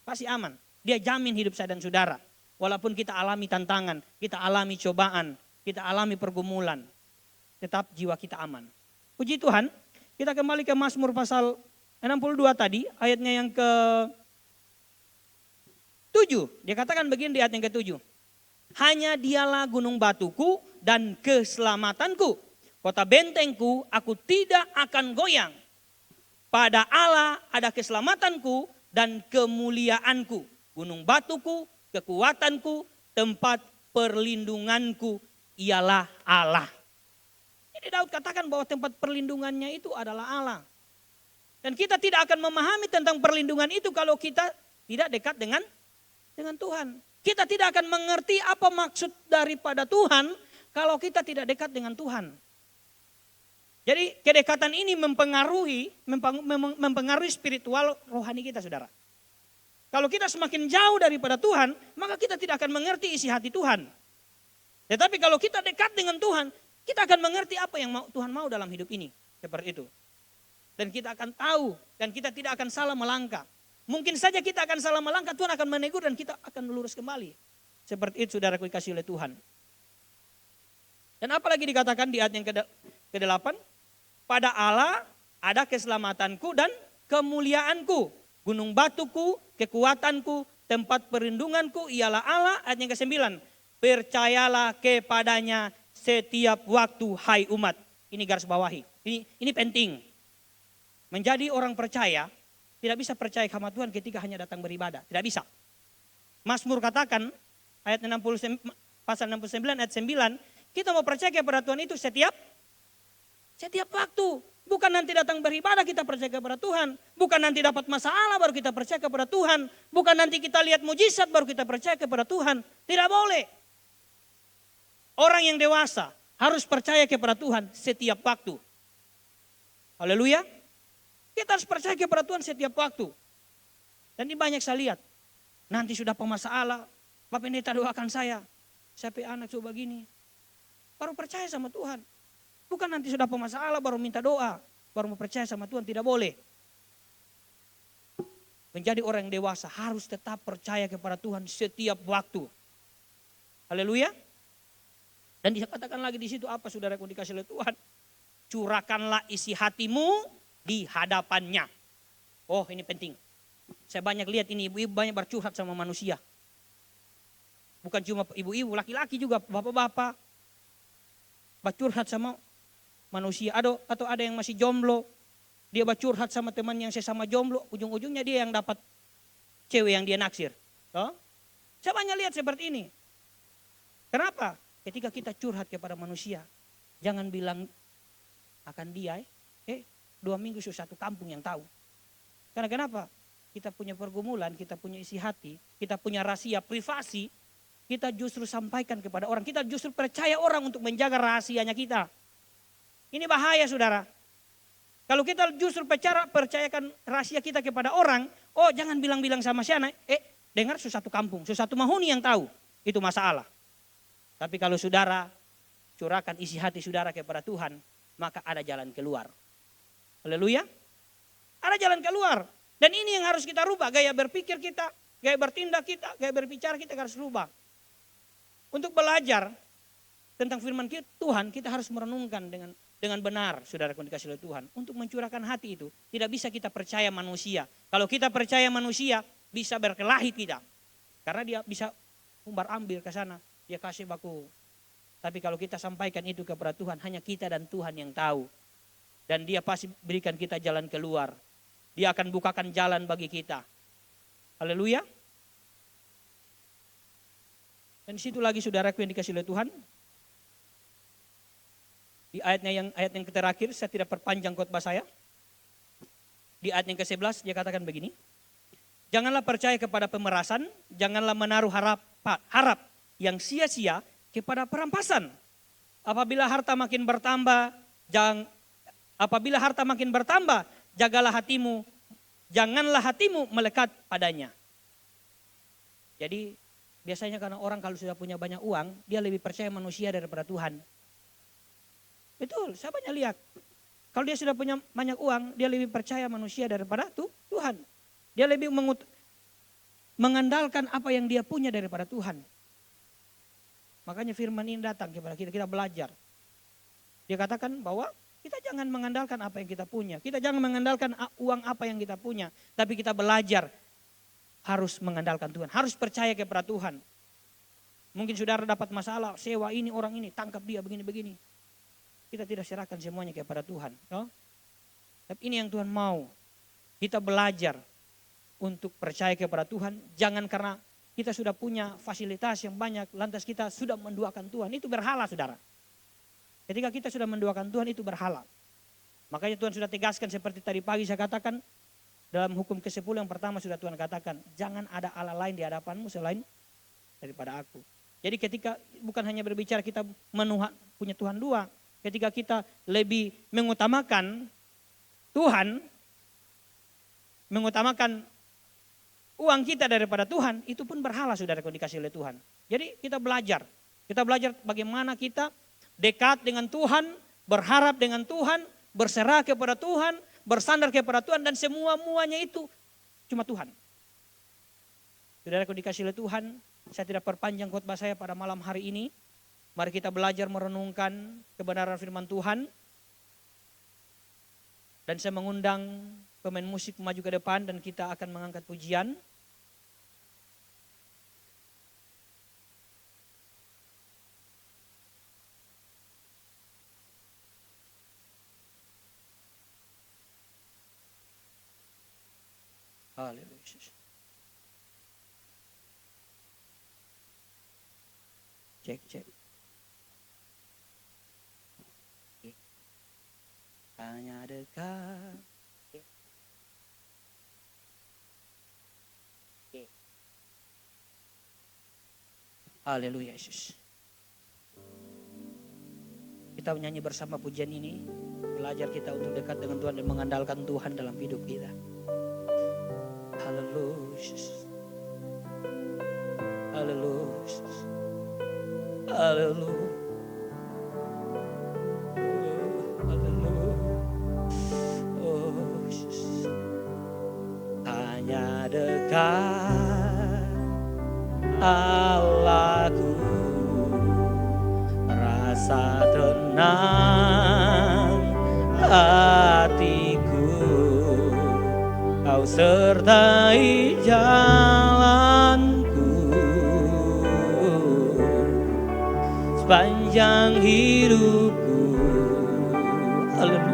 [SPEAKER 3] Pasti aman. Dia jamin hidup saya dan saudara. Walaupun kita alami tantangan, kita alami cobaan, kita alami pergumulan. Tetap jiwa kita aman. Puji Tuhan, kita kembali ke Mazmur pasal 62 tadi, ayatnya yang ke-7. Dia katakan begini di ayat yang ke-7. Hanya dialah gunung batuku dan keselamatanku. Kota bentengku, aku tidak akan goyang. Pada Allah ada keselamatanku dan kemuliaanku. Gunung batuku, kekuatanku, tempat perlindunganku ialah Allah. Jadi Daud katakan bahwa tempat perlindungannya itu adalah Allah. Dan kita tidak akan memahami tentang perlindungan itu kalau kita tidak dekat dengan Tuhan. Kita tidak akan mengerti apa maksud daripada Tuhan kalau kita tidak dekat dengan Tuhan. Jadi kedekatan ini mempengaruhi spiritual rohani kita saudara. Kalau kita semakin jauh daripada Tuhan, maka kita tidak akan mengerti isi hati Tuhan. Tetapi kalau kita dekat dengan Tuhan, kita akan mengerti apa yang Tuhan mau dalam hidup ini. Seperti itu. Dan kita akan tahu dan kita tidak akan salah melangkah. Mungkin saja kita akan salah melangkah, Tuhan akan menegur dan kita akan lurus kembali. Seperti itu saudaraku dikasihi oleh Tuhan. Dan apalagi dikatakan di ayat yang ke-8. Pada Allah ada keselamatanku dan kemuliaanku. Gunung batuku, kekuatanku, tempat perlindunganku ialah Allah. Ayat yang ke-9. Percayalah kepadanya setiap waktu hai umat. Ini garis bawahi. Ini penting. Menjadi orang percaya, tidak bisa percaya sama Tuhan ketika hanya datang beribadah. Tidak bisa. Mazmur katakan, ayat 60, pasal 69 ayat 9, kita mau percaya kepada Tuhan itu setiap waktu. Bukan nanti datang beribadah kita percaya kepada Tuhan. Bukan nanti dapat masalah baru kita percaya kepada Tuhan. Bukan nanti kita lihat mujizat baru kita percaya kepada Tuhan. Tidak boleh. Orang yang dewasa harus percaya kepada Tuhan setiap waktu. Haleluya. Kita harus percaya kepada Tuhan setiap waktu. Dan ini banyak saya lihat. Nanti sudah pemasalah. Pak Pendeta doakan saya. Sampai anak coba gini. Baru percaya sama Tuhan. Bukan nanti sudah pemasalah baru minta doa. Baru mau percaya sama Tuhan. Tidak boleh. Menjadi orang yang dewasa harus tetap percaya kepada Tuhan setiap waktu. Haleluya. Dan dikatakan lagi di situ apa saudara yang dikasih oleh Tuhan. Curahkanlah isi hatimu di hadapannya. Oh ini penting. Saya banyak lihat ini ibu-ibu banyak bercurhat sama manusia. Bukan cuma ibu-ibu, laki-laki juga, bapak-bapak. Bercurhat sama manusia. Atau ada yang masih jomblo. Dia bercurhat sama teman yang sesama jomblo. Ujung-ujungnya dia yang dapat cewek yang dia naksir. Oh? Saya banyak lihat seperti ini. Kenapa? Ketika kita curhat kepada manusia. Jangan bilang akan dia. 2 minggu sudah satu kampung yang tahu. Karena kenapa? Kita punya pergumulan, kita punya isi hati, kita punya rahasia privasi, kita justru sampaikan kepada orang. Kita justru percaya orang untuk menjaga rahasianya kita. Ini bahaya saudara. Kalau kita justru percayakan rahasia kita kepada orang, oh jangan bilang-bilang sama siapa, dengar satu kampung, satu mahuni yang tahu, itu masalah. Tapi kalau saudara curahkan isi hati saudara kepada Tuhan, maka ada jalan keluar. Haleluya. Ada jalan keluar. Dan ini yang harus kita rubah. Gaya berpikir kita, gaya bertindak kita, gaya berbicara kita harus rubah. Untuk belajar tentang firman Tuhan, kita harus merenungkan dengan benar, saudara yang dikasih oleh Tuhan. Untuk mencurahkan hati itu, tidak bisa kita percaya manusia. Kalau kita percaya manusia, bisa berkelahi kita. Karena dia bisa umbar ambil ke sana, dia kasih baku. Tapi kalau kita sampaikan itu kepada Tuhan, hanya kita dan Tuhan yang tahu. Dan dia pasti berikan kita jalan keluar. Dia akan bukakan jalan bagi kita. Haleluya. Dan di situ lagi saudaraku yang dikasih oleh Tuhan. Di ayat yang terakhir, saya tidak perpanjang khotbah saya. Di ayat yang ke-11 dia katakan begini. Janganlah percaya kepada pemerasan, janganlah menaruh harap yang sia-sia kepada perampasan. Apabila harta makin bertambah, jagalah hatimu, janganlah hatimu melekat padanya. Jadi biasanya karena orang kalau sudah punya banyak uang, dia lebih percaya manusia daripada Tuhan. Betul, saya banyak lihat. Kalau dia sudah punya banyak uang, dia lebih percaya manusia daripada Tuhan. Dia lebih mengandalkan apa yang dia punya daripada Tuhan. Makanya firman ini datang kepada kita belajar. Dia katakan bahwa kita jangan mengandalkan apa yang kita punya. Kita jangan mengandalkan uang apa yang kita punya. Tapi kita belajar harus mengandalkan Tuhan. Harus percaya kepada Tuhan. Mungkin saudara dapat masalah, sewa ini, orang ini, tangkap dia begini-begini. Kita tidak serahkan semuanya kepada Tuhan. No? Tapi ini yang Tuhan mau. Kita belajar untuk percaya kepada Tuhan. Jangan karena kita sudah punya fasilitas yang banyak, lantas kita sudah menduakan Tuhan. Itu berhala saudara. Ketika kita sudah menduakan Tuhan itu berhala. Makanya Tuhan sudah tegaskan seperti tadi pagi saya katakan. Dalam hukum ke-10 yang pertama sudah Tuhan katakan. Jangan ada Allah lain di hadapanmu selain daripada aku. Jadi ketika bukan hanya berbicara kita punya Tuhan dua. Ketika kita lebih mengutamakan Tuhan. Mengutamakan uang kita daripada Tuhan. Itu pun berhala saudara yang dikasih oleh Tuhan. Jadi kita belajar. Kita belajar bagaimana kita dekat dengan Tuhan, berharap dengan Tuhan, berserah kepada Tuhan, bersandar kepada Tuhan dan semua-muanya itu cuma Tuhan. Saudaraku dikasih oleh Tuhan, saya tidak perpanjang khotbah saya pada malam hari ini. Mari kita belajar merenungkan kebenaran firman Tuhan. Dan saya mengundang pemain musik maju ke depan dan kita akan mengangkat pujian. Haleluya. Cek. hanya dekat. Haleluya Yesus. Kita menyanyi bersama pujian ini, belajar kita untuk dekat dengan Tuhan dan mengandalkan Tuhan dalam hidup kita. Haleluya Yesus. Haleluya Yesus. Haleluya. Oh Yesus. Hanya dekat Allahku, rasa tenang hatiku, Kau sertai jalanku sepanjang hidupku. Haleluya.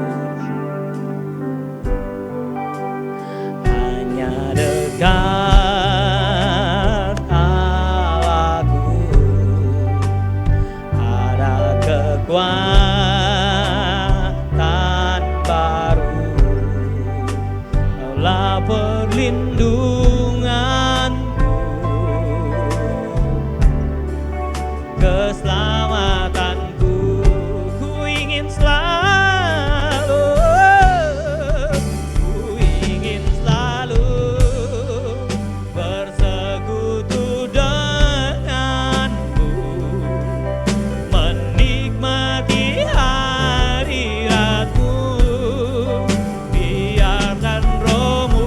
[SPEAKER 3] Hanya dekat Allahku, ada kekuatan baru, Kaulah perlindunganku, keselamatanku. Ku ingin selalu bersekutu denganmu, menikmati hadiratmu. Biarkan Roh-Mu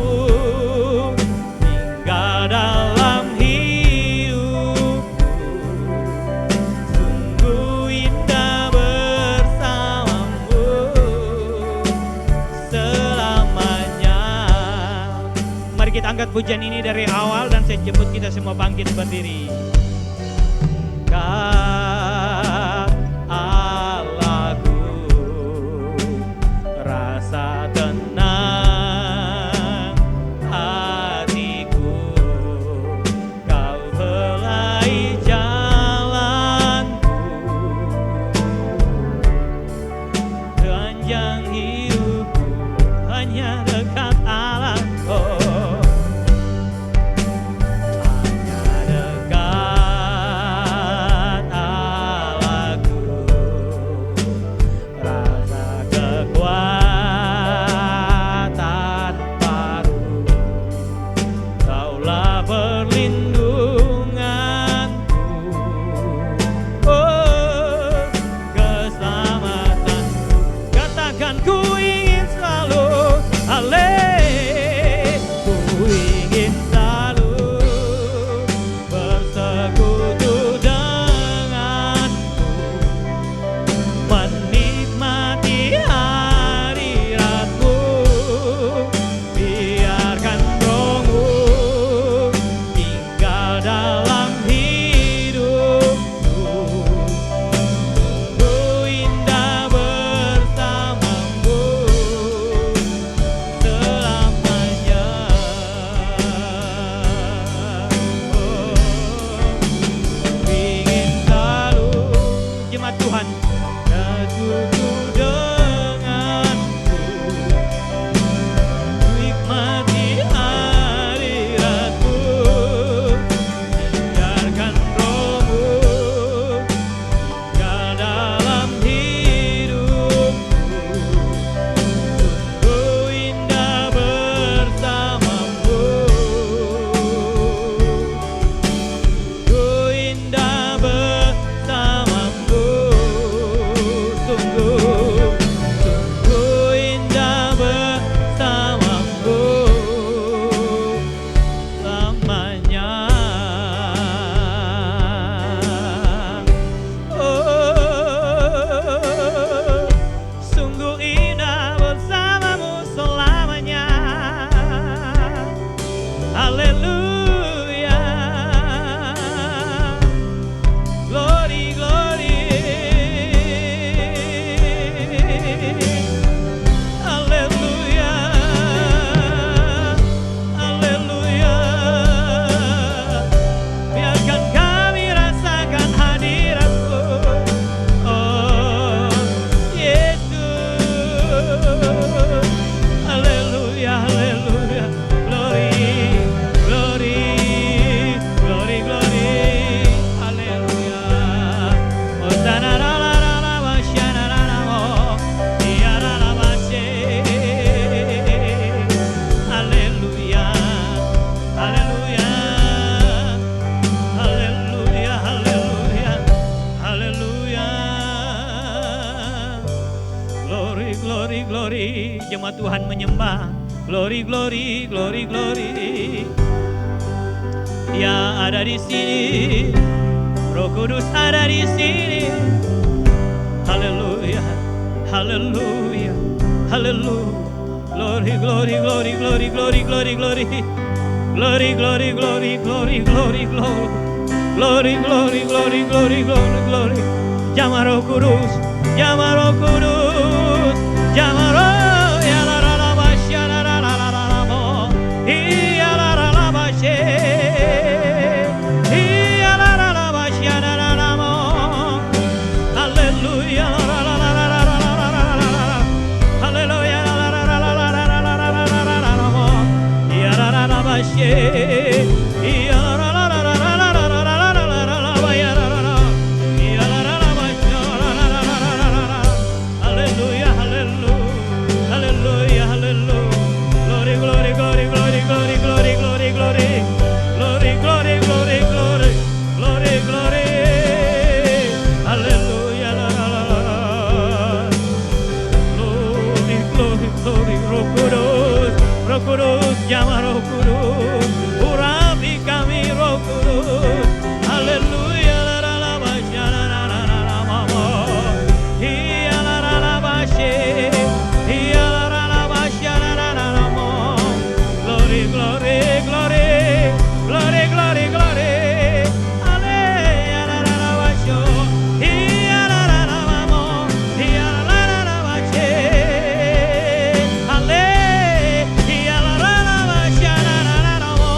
[SPEAKER 3] tinggal dalam hidupku, sungguh indah bersamamu selamanya. Mari kita angkat pujian ini dari awal dan saya jemput kita semua bangkit berdiri. Dekat Allahku, rasa tenang hatiku, Kau belai jalanku sepanjang hidupku. Hanya dekat Allah, oh. Hanya dekat glory, glory. Jemaat Tuhan menyembah. Glory, glory, glory, glory. Ya ada di sini, Roh Kudus ada di sini. Haleluya, haleluya, haleluya. Glory, glory, glory, glory, glory, glory, glory. Glory, glory, glory, glory, glory, glory. Glory, glory, glory, glory, glory, glory. Llama Roh Kudus, llama Roh Kudus, llama Roh, ya la la la ba sha la la la la la mo, ya la la la ba she, ya la la la ba sha la la la mo. Hallelujah, la la la la la la la la la la. Hallelujah, la la la la la la la la la la la la la mo, ya la la la ba she, ya la la la la la la la la la la la la ba ya la la la. Hallelujah, hallelujah, hallelujah, hallelujah. Glory, glory, glory, glory, glory, glory, glory, glory, glory, glory, glory, glory, glory, glory. Hallelujah, la la la la. Glory, glory, glory. Roh Kudus, Roh Kudus, llama Roh Kudus. Urapi kami Roh Kudus. Hallelujah, la la la ba sha la la la la la ma mo. Iya la la la ba she, iya la la la ba sha la la la la mo. Glory, glory, glory, glory, glory, glory. Ale, iya la la la ba sho, iya la la la ma mo, iya la la la ba she. Ale, iya la la la ba sha la la la la mo,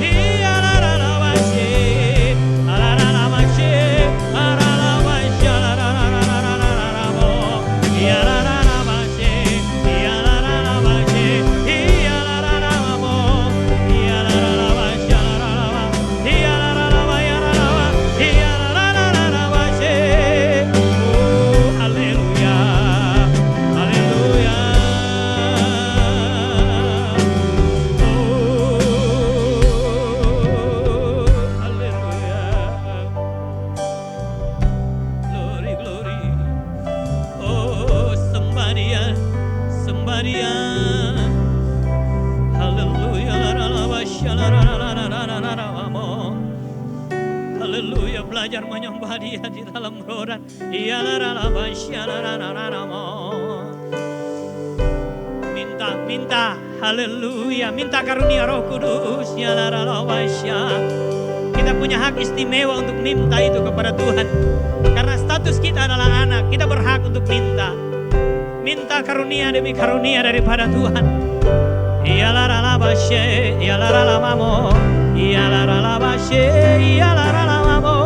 [SPEAKER 3] iya la la la ba she, la la la la ba she, la la la ba sha la la la la la la la la mo, iya la la la ba she, iya la la la ba she, iya la la la ma mo, iya la la la ba sha la la la ma, iya la la la ba ya la la ba, iya la la la la la ba she. Oh, hallelujah, hallelujah. Oh, hallelujah. Glory, glory. Oh, sembarian, sembarian. Hallelujah, la la la ba sha la la la la la la la la la mo. Haleluya, belajar menyembah Dia di dalam roh dan iya la la la ba sha la la la la la mo. Minta, minta, haleluya, minta karunia Roh Kudus, ya la la la ba sha. Kita punya hak istimewa untuk minta itu kepada Tuhan. Karena status kita adalah anak, kita berhak untuk minta. Minta karunia demi karunia daripada Tuhan. Ya la la la ba she, ya la la la ma mo, ya la la la ba she, ya la la la ma mo.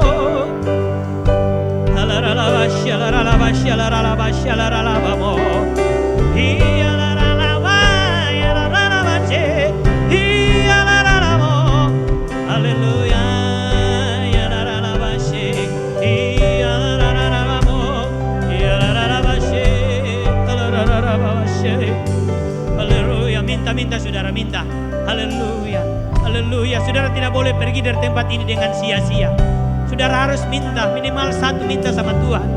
[SPEAKER 3] La la la la ba she, la la la ba she, la la la ba she, la la la ma mo. Ya la la la ba, ya la la la ba she, ya la la la mo. Haleluya, ya la la la ba she, ya la la la la mo, ya la la la ba she, la la la la ba she. Haleluya, minta-minta saudara, minta. Haleluya, haleluya. Saudara tidak boleh pergi dari tempat ini dengan sia-sia. Saudara harus minta, minimal satu minta sama Tuhan.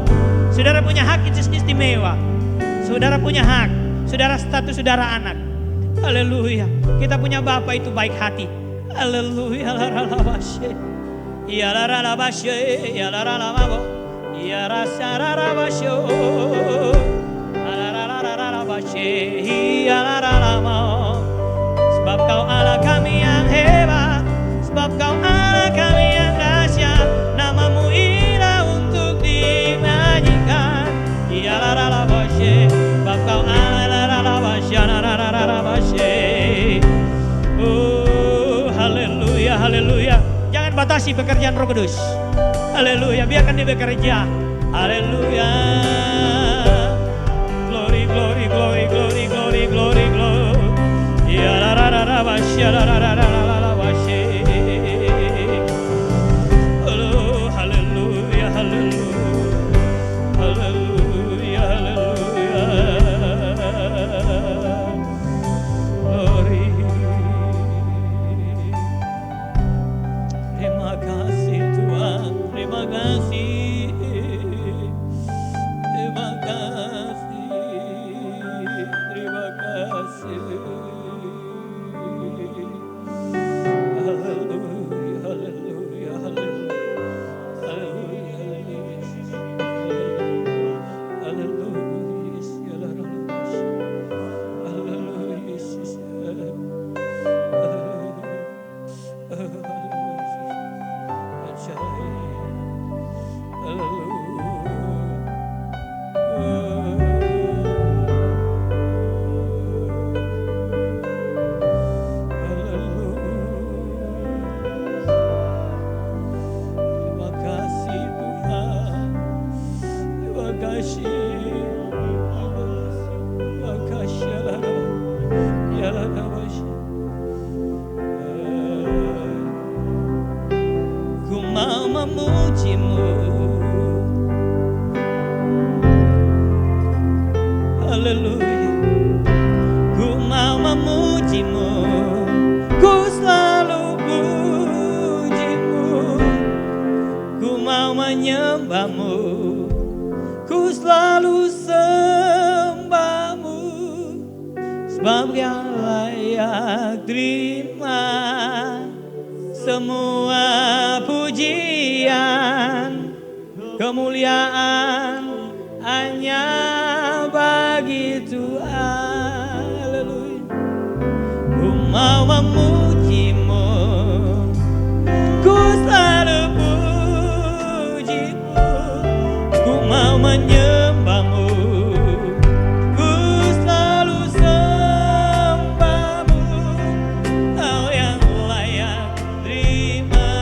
[SPEAKER 3] Saudara punya hak istimewa. Saudara punya hak. Saudara status saudara anak. Haleluya. Kita punya Bapa itu baik hati. Haleluya. La la la ba she. Ya la la la ba she. Ya la la la ma bo. Ya ra sa ra ra ba she. La la la la la la ba she. Ya la la la ma. Sebab Kau Allah kami yang hebat, sebab Kau Allah kami yang dahsyat, nama-Mu indah untuk dinyanyikan. Ya la la la ba she. Sebab Kau Allah la la la ba she, la la la la ba she. Oh, haleluya, haleluya. Jangan batasi pekerjaan Roh Kudus. Haleluya, biarkan Dia bekerja. Haleluya. Glory, glory, glory, glory, glory, glory, glory. Ya la la la la ba she, la la la la la la ba she. Oh, haleluya, haleluya. Haleluya, haleluya. Glory. Terima kasih Tuhan, terima kasih. haleluya. Ku mau memujimu, ku selalu pujimu. Ku mau menyembahmu, ku selalu sembahmu. Sebab Dia layak terima semua pujian, kemuliaan hanya bagi Tuhan. Haleluya. Ku mau memujimu, ku selalu pujimu. Ku mau menyembahmu, ku selalu sembahmu. Kau yang layak terima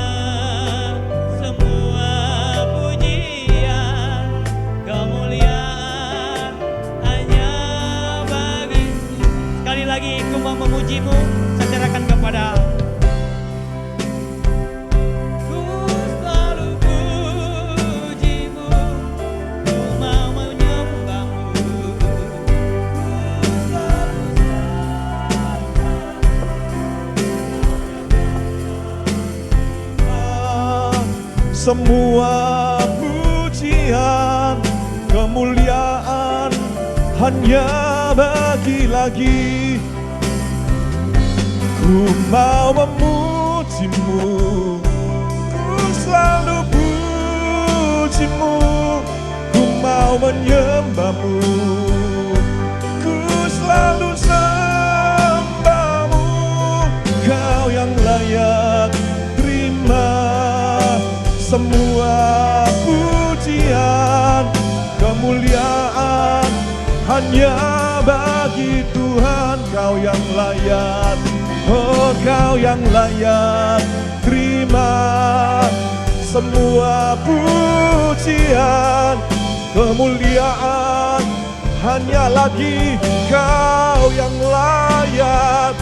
[SPEAKER 3] semua pujian, kemuliaan hanya bagi. Sekali lagi, ku mau memujimu, saya serahkan kepada. Ku selalu pujimu, ku mau menyembahmu, ku selalu
[SPEAKER 4] semua pujian, kemuliaan hanya bagi lagi. Ku mau memujimu, ku selalu pujimu. Ku mau menyembahmu, ku selalu sembahmu. Kau yang layak terima semua pujian, kemuliaan hanya bagi Tuhan. Kau yang layak, oh Kau yang layak terima semua pujian, kemuliaan hanya lagi Kau yang layak.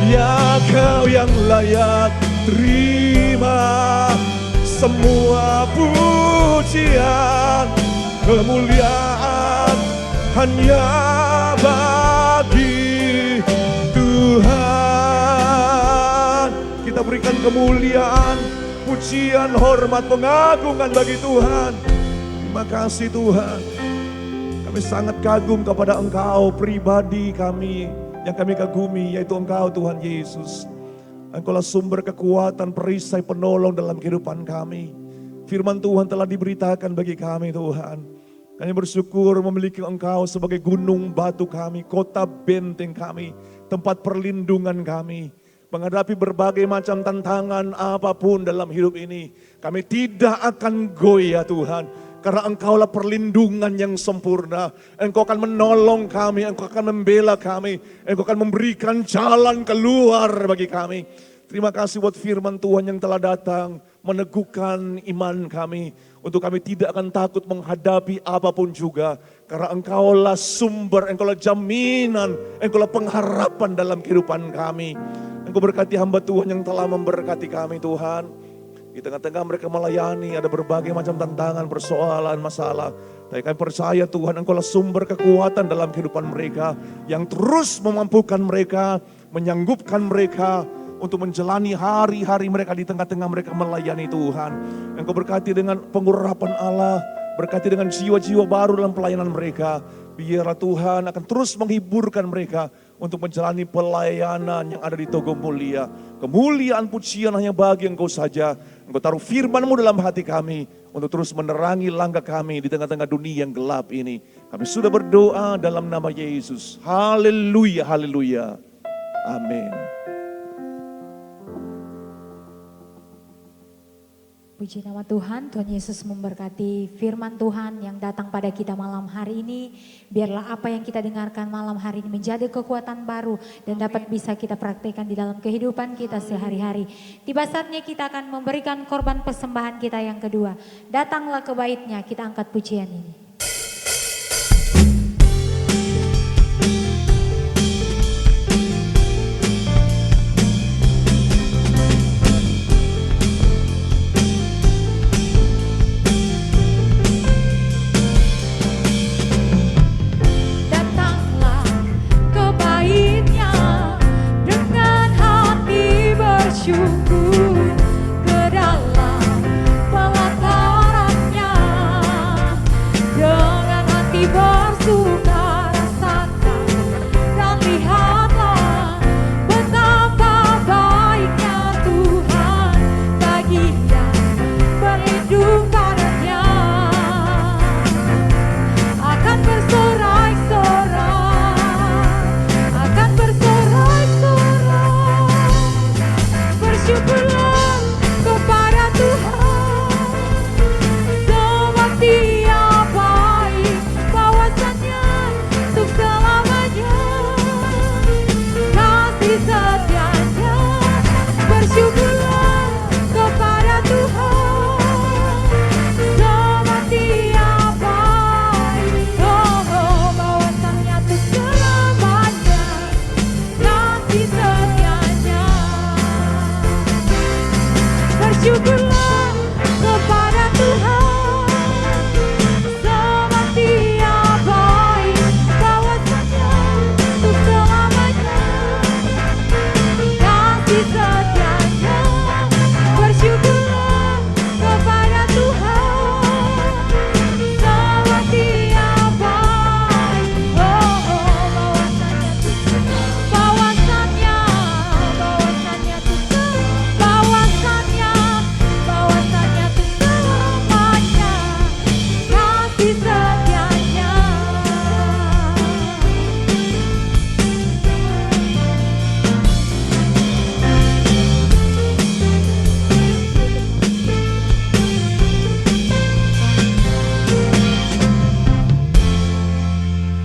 [SPEAKER 4] Ya Kau yang layak terima semua pujian, kemuliaan hanya bagi Tuhan. Kita berikan kemuliaan, pujian, hormat, pengagungan bagi Tuhan. Terima kasih Tuhan. Kami sangat kagum kepada Engkau, pribadi kami yang kami kagumi, yaitu Engkau Tuhan Yesus. Engkaulah sumber kekuatan, perisai, penolong dalam kehidupan kami. Firman Tuhan telah diberitakan bagi kami Tuhan. Kami bersyukur memiliki Engkau sebagai gunung batu kami, kota benteng kami, tempat perlindungan kami. Menghadapi berbagai macam tantangan apapun dalam hidup ini, kami tidak akan goyah Tuhan. Karena Engkaulah perlindungan yang sempurna. Engkau akan menolong kami, Engkau akan membela kami, Engkau akan memberikan jalan keluar bagi kami. Terima kasih buat firman Tuhan yang telah datang, meneguhkan iman kami. Untuk kami tidak akan takut menghadapi apapun juga. Karena Engkaulah sumber, Engkaulah jaminan, Engkaulah pengharapan dalam kehidupan kami. Engkau berkati hamba Tuhan yang telah memberkati kami Tuhan. Di tengah-tengah mereka melayani, ada berbagai macam tantangan, persoalan, masalah. Tapi kami percaya Tuhan, Engkaulah sumber kekuatan dalam kehidupan mereka, yang terus memampukan mereka, menyanggupkan mereka untuk menjalani hari-hari mereka di tengah-tengah mereka melayani Tuhan. Engkau berkati dengan pengurapan Allah, berkati dengan jiwa-jiwa baru dalam pelayanan mereka. Biarlah Tuhan akan terus menghiburkan mereka untuk menjalani pelayanan yang ada di Togo Mulia. Kemuliaan pujian hanya bagi Engkau saja. Engkau taruh firman-Mu dalam hati kami untuk terus menerangi langkah kami di tengah-tengah dunia yang gelap ini. Kami sudah berdoa dalam nama Yesus. Haleluya, haleluya. Amin.
[SPEAKER 2] Puji nama Tuhan, Tuhan Yesus memberkati firman Tuhan yang datang pada kita malam hari ini. Biarlah apa yang kita dengarkan malam hari ini menjadi kekuatan baru dan dapat bisa kita praktekkan di dalam kehidupan kita sehari-hari. Tiba saatnya kita akan memberikan korban persembahan kita yang kedua. Datanglah ke bait-Nya, kita angkat pujian ini.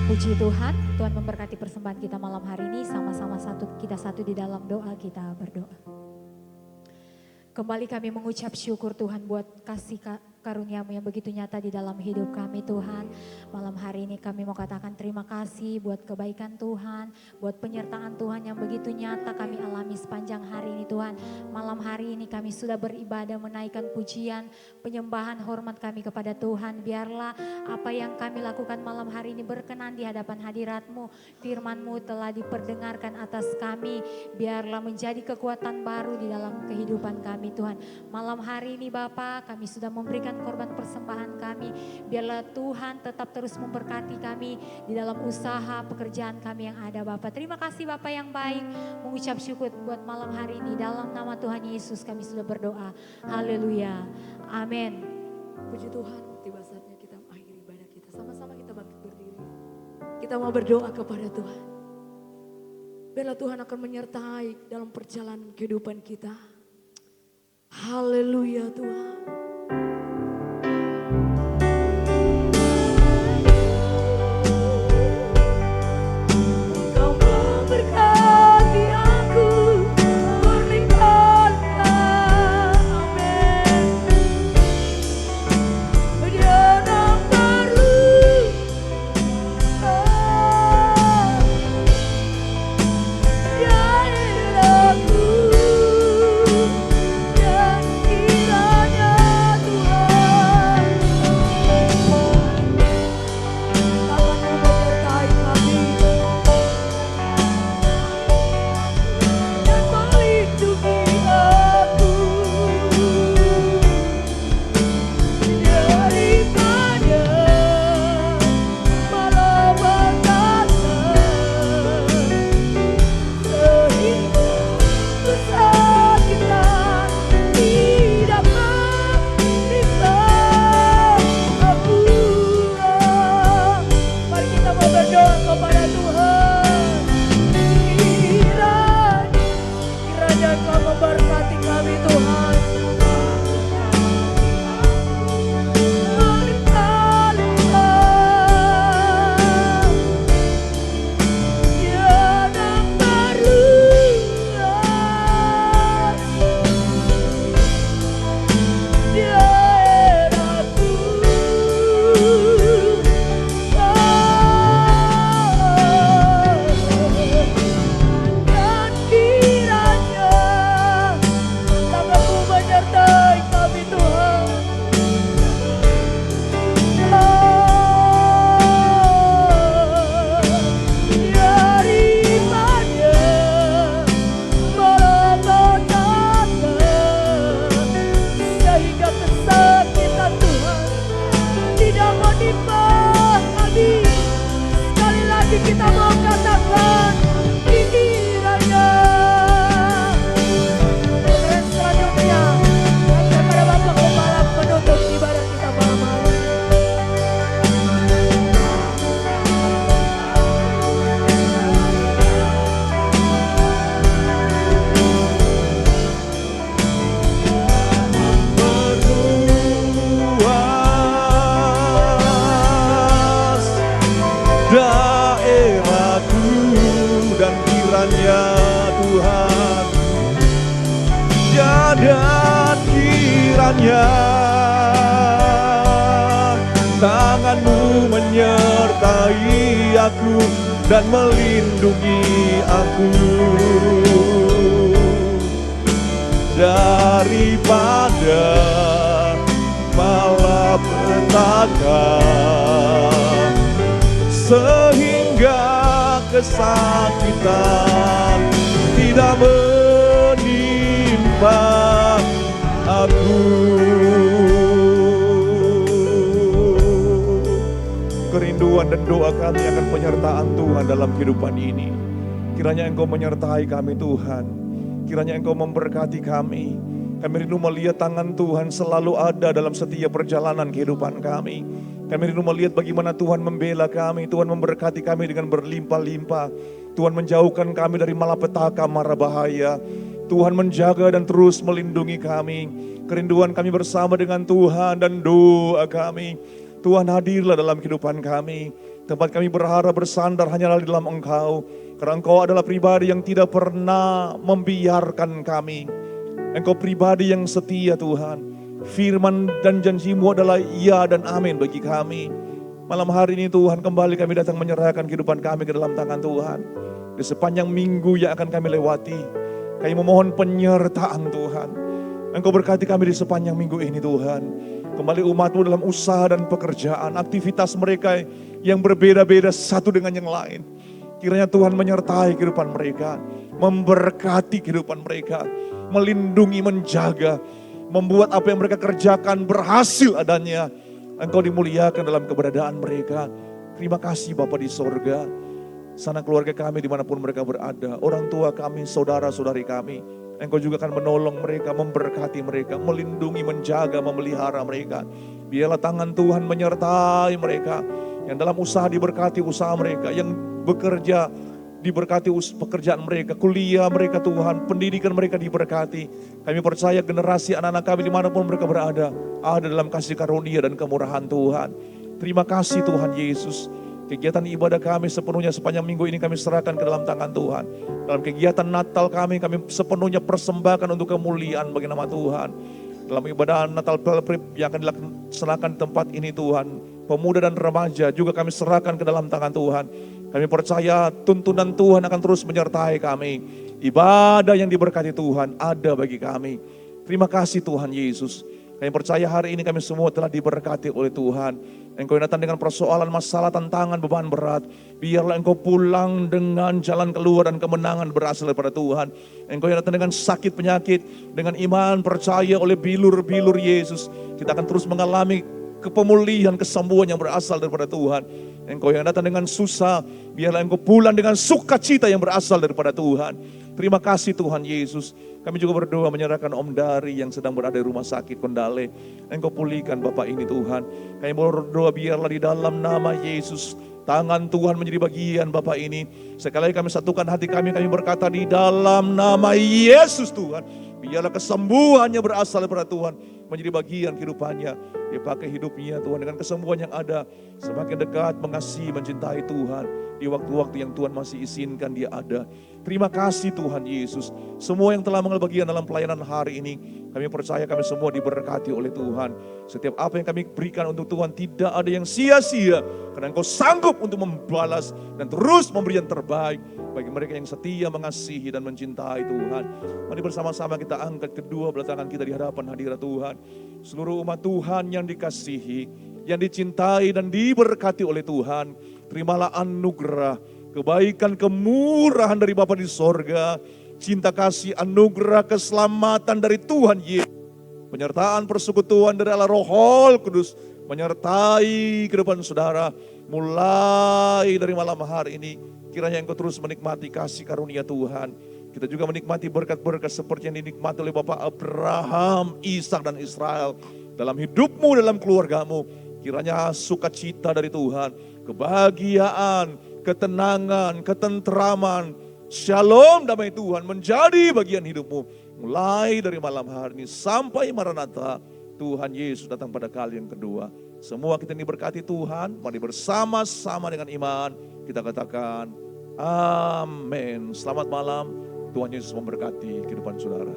[SPEAKER 2] Puji Tuhan, Tuhan memberkati persembahan kita malam hari ini. Sama-sama kita satu di dalam doa, kita berdoa. Kembali kami mengucap syukur Tuhan buat kasih karunia-Mu yang begitu nyata di dalam hidup kami Tuhan. Malam hari ini kami mau katakan terima kasih buat kebaikan Tuhan, buat penyertaan Tuhan yang begitu nyata kami alami sepanjang hari ini Tuhan. Malam hari ini kami sudah beribadah menaikkan pujian, penyembahan, hormat kami kepada Tuhan. Biarlah apa yang kami lakukan malam hari ini berkenan di hadapan hadirat-Mu. Firman-Mu telah diperdengarkan atas kami. Biarlah menjadi kekuatan baru di dalam kehidupan kami Tuhan. Malam hari ini Bapa, kami sudah memberikan korban persembahan kami. Biarlah Tuhan tetap terus memberkati kami di dalam usaha pekerjaan kami yang ada Bapa. Terima kasih Bapa yang baik. Mengucap syukur buat malam hari ini. Dalam nama Tuhan Yesus kami sudah berdoa. Haleluya. Amin.
[SPEAKER 1] Puji Tuhan, tiba saatnya kita mengakhiri ibadah kita. Sama-sama kita bangkit berdiri. Kita mau berdoa kepada Tuhan. Biarlah Tuhan akan menyertai dalam perjalanan kehidupan kita. Haleluya Tuhan. Engkau memberkati aku, berlimpahkan, amin. Dia yang baru, dia aku.
[SPEAKER 4] Dan kiranya tangan-Mu menyertai aku dan melindungi aku daripada malapetaka, sehingga kesakitan tidak menimpa aku. Kerinduan dan doa kami akan penyertaan Tuhan dalam kehidupan ini. Kiranya Engkau menyertai kami Tuhan. Kiranya Engkau memberkati kami. Kami rindu melihat tangan Tuhan selalu ada dalam setiap perjalanan kehidupan kami. Kami rindu melihat bagaimana Tuhan membela kami, Tuhan memberkati kami dengan berlimpah-limpah. Tuhan menjauhkan kami dari malapetaka, mara bahaya. Tuhan menjaga dan terus melindungi kami. Kerinduan kami bersama dengan Tuhan dan doa kami. Tuhan hadirlah dalam kehidupan kami. Tempat kami berharap bersandar hanyalah di dalam Engkau. Karena Engkau adalah pribadi yang tidak pernah membiarkan kami. Engkau pribadi yang setia Tuhan. Firman dan janji-Mu adalah iya dan amin bagi kami. Malam hari ini Tuhan, kembali kami datang menyerahkan kehidupan kami ke dalam tangan Tuhan. Di sepanjang minggu yang akan kami lewati, kami memohon penyertaan Tuhan. Engkau berkati kami di sepanjang minggu ini Tuhan. Kembali umat-Mu dalam usaha dan pekerjaan, aktivitas mereka yang berbeda-beda satu dengan yang lain. Kiranya Tuhan menyertai kehidupan mereka, memberkati kehidupan mereka, melindungi, menjaga, membuat apa yang mereka kerjakan berhasil adanya. Engkau dimuliakan dalam keberadaan mereka. Terima kasih Bapa di sorga. Sana keluarga kami dimanapun mereka berada, orang tua kami, saudara-saudari kami, Engkau juga akan menolong mereka, memberkati mereka, melindungi, menjaga, memelihara mereka. Biarlah tangan Tuhan menyertai mereka, yang dalam usaha diberkati usaha mereka, yang bekerja diberkati pekerjaan mereka, kuliah mereka Tuhan, pendidikan mereka diberkati. Kami percaya generasi anak-anak kami dimanapun mereka berada, ada dalam kasih karunia dan kemurahan Tuhan. Terima kasih Tuhan Yesus. Kegiatan ibadah kami sepenuhnya sepanjang minggu ini kami serahkan ke dalam tangan Tuhan. Dalam kegiatan Natal kami sepenuhnya persembahkan untuk kemuliaan bagi nama Tuhan. Dalam ibadah Natal Pelprip yang akan dilaksanakan di tempat ini Tuhan, pemuda dan remaja juga kami serahkan ke dalam tangan Tuhan. Kami percaya tuntunan Tuhan akan terus menyertai kami. Ibadah yang diberkati Tuhan ada bagi kami. Terima kasih Tuhan Yesus. Kami percaya hari ini kami semua telah diberkati oleh Tuhan. Engkau yang datang dengan persoalan, masalah, tantangan, beban berat. Biarlah engkau pulang dengan jalan keluar dan kemenangan berasal daripada Tuhan. Engkau yang datang dengan sakit penyakit, dengan iman percaya oleh bilur-bilur Yesus. Kita akan terus mengalami kepemulihan, kesembuhan yang berasal daripada Tuhan. Engkau yang datang dengan susah, biarlah engkau pulang dengan sukacita yang berasal daripada Tuhan. Terima kasih Tuhan Yesus. Kami juga berdoa menyerahkan Om Dari yang sedang berada di rumah sakit Kondale. Engkau pulihkan Bapak ini Tuhan. Kami berdoa biarlah di dalam nama Yesus, tangan Tuhan menjadi bagian Bapak ini. Sekali lagi kami satukan hati kami berkata di dalam nama Yesus Tuhan. Biarlah kesembuhannya berasal daripada Tuhan, menjadi bagian kehidupannya. Dia pakai hidupnya Tuhan dengan kesembuhan yang ada, semakin dekat mengasihi, mencintai Tuhan. Di waktu-waktu yang Tuhan masih izinkan dia ada. Terima kasih Tuhan Yesus. Semua yang telah mengambil bagian dalam pelayanan hari ini, kami percaya kami semua diberkati oleh Tuhan. Setiap apa yang kami berikan untuk Tuhan tidak ada yang sia-sia. Karena Engkau sanggup untuk membalas dan terus memberi yang terbaik bagi mereka yang setia mengasihi dan mencintai Tuhan. Mari bersama-sama kita angkat kedua belah tangan kita di hadapan hadirat Tuhan. Seluruh umat Tuhan yang dikasihi, yang dicintai dan diberkati oleh Tuhan, terimalah anugerah, kebaikan, kemurahan dari Bapa di sorga, cinta kasih, anugerah, keselamatan dari Tuhan Yesus, penyertaan persekutuan dari Allah Roh Kudus, menyertai kehidupan saudara, mulai dari malam hari ini. Kiranya engkau terus menikmati kasih karunia Tuhan. Kita juga menikmati berkat-berkat seperti yang dinikmati oleh Bapak Abraham, Ishak dan Israel. Dalam hidupmu, dalam keluargamu, kiranya sukacita dari Tuhan, kebahagiaan, ketenangan, ketentraman, shalom damai Tuhan menjadi bagian hidupmu. Mulai dari malam hari ini sampai Maranatha, Tuhan Yesus datang pada kali yang kedua. Semua kita diberkati Tuhan, mari bersama-sama dengan iman kita katakan amin. Selamat malam, Tuhan Yesus memberkati kehidupan saudara.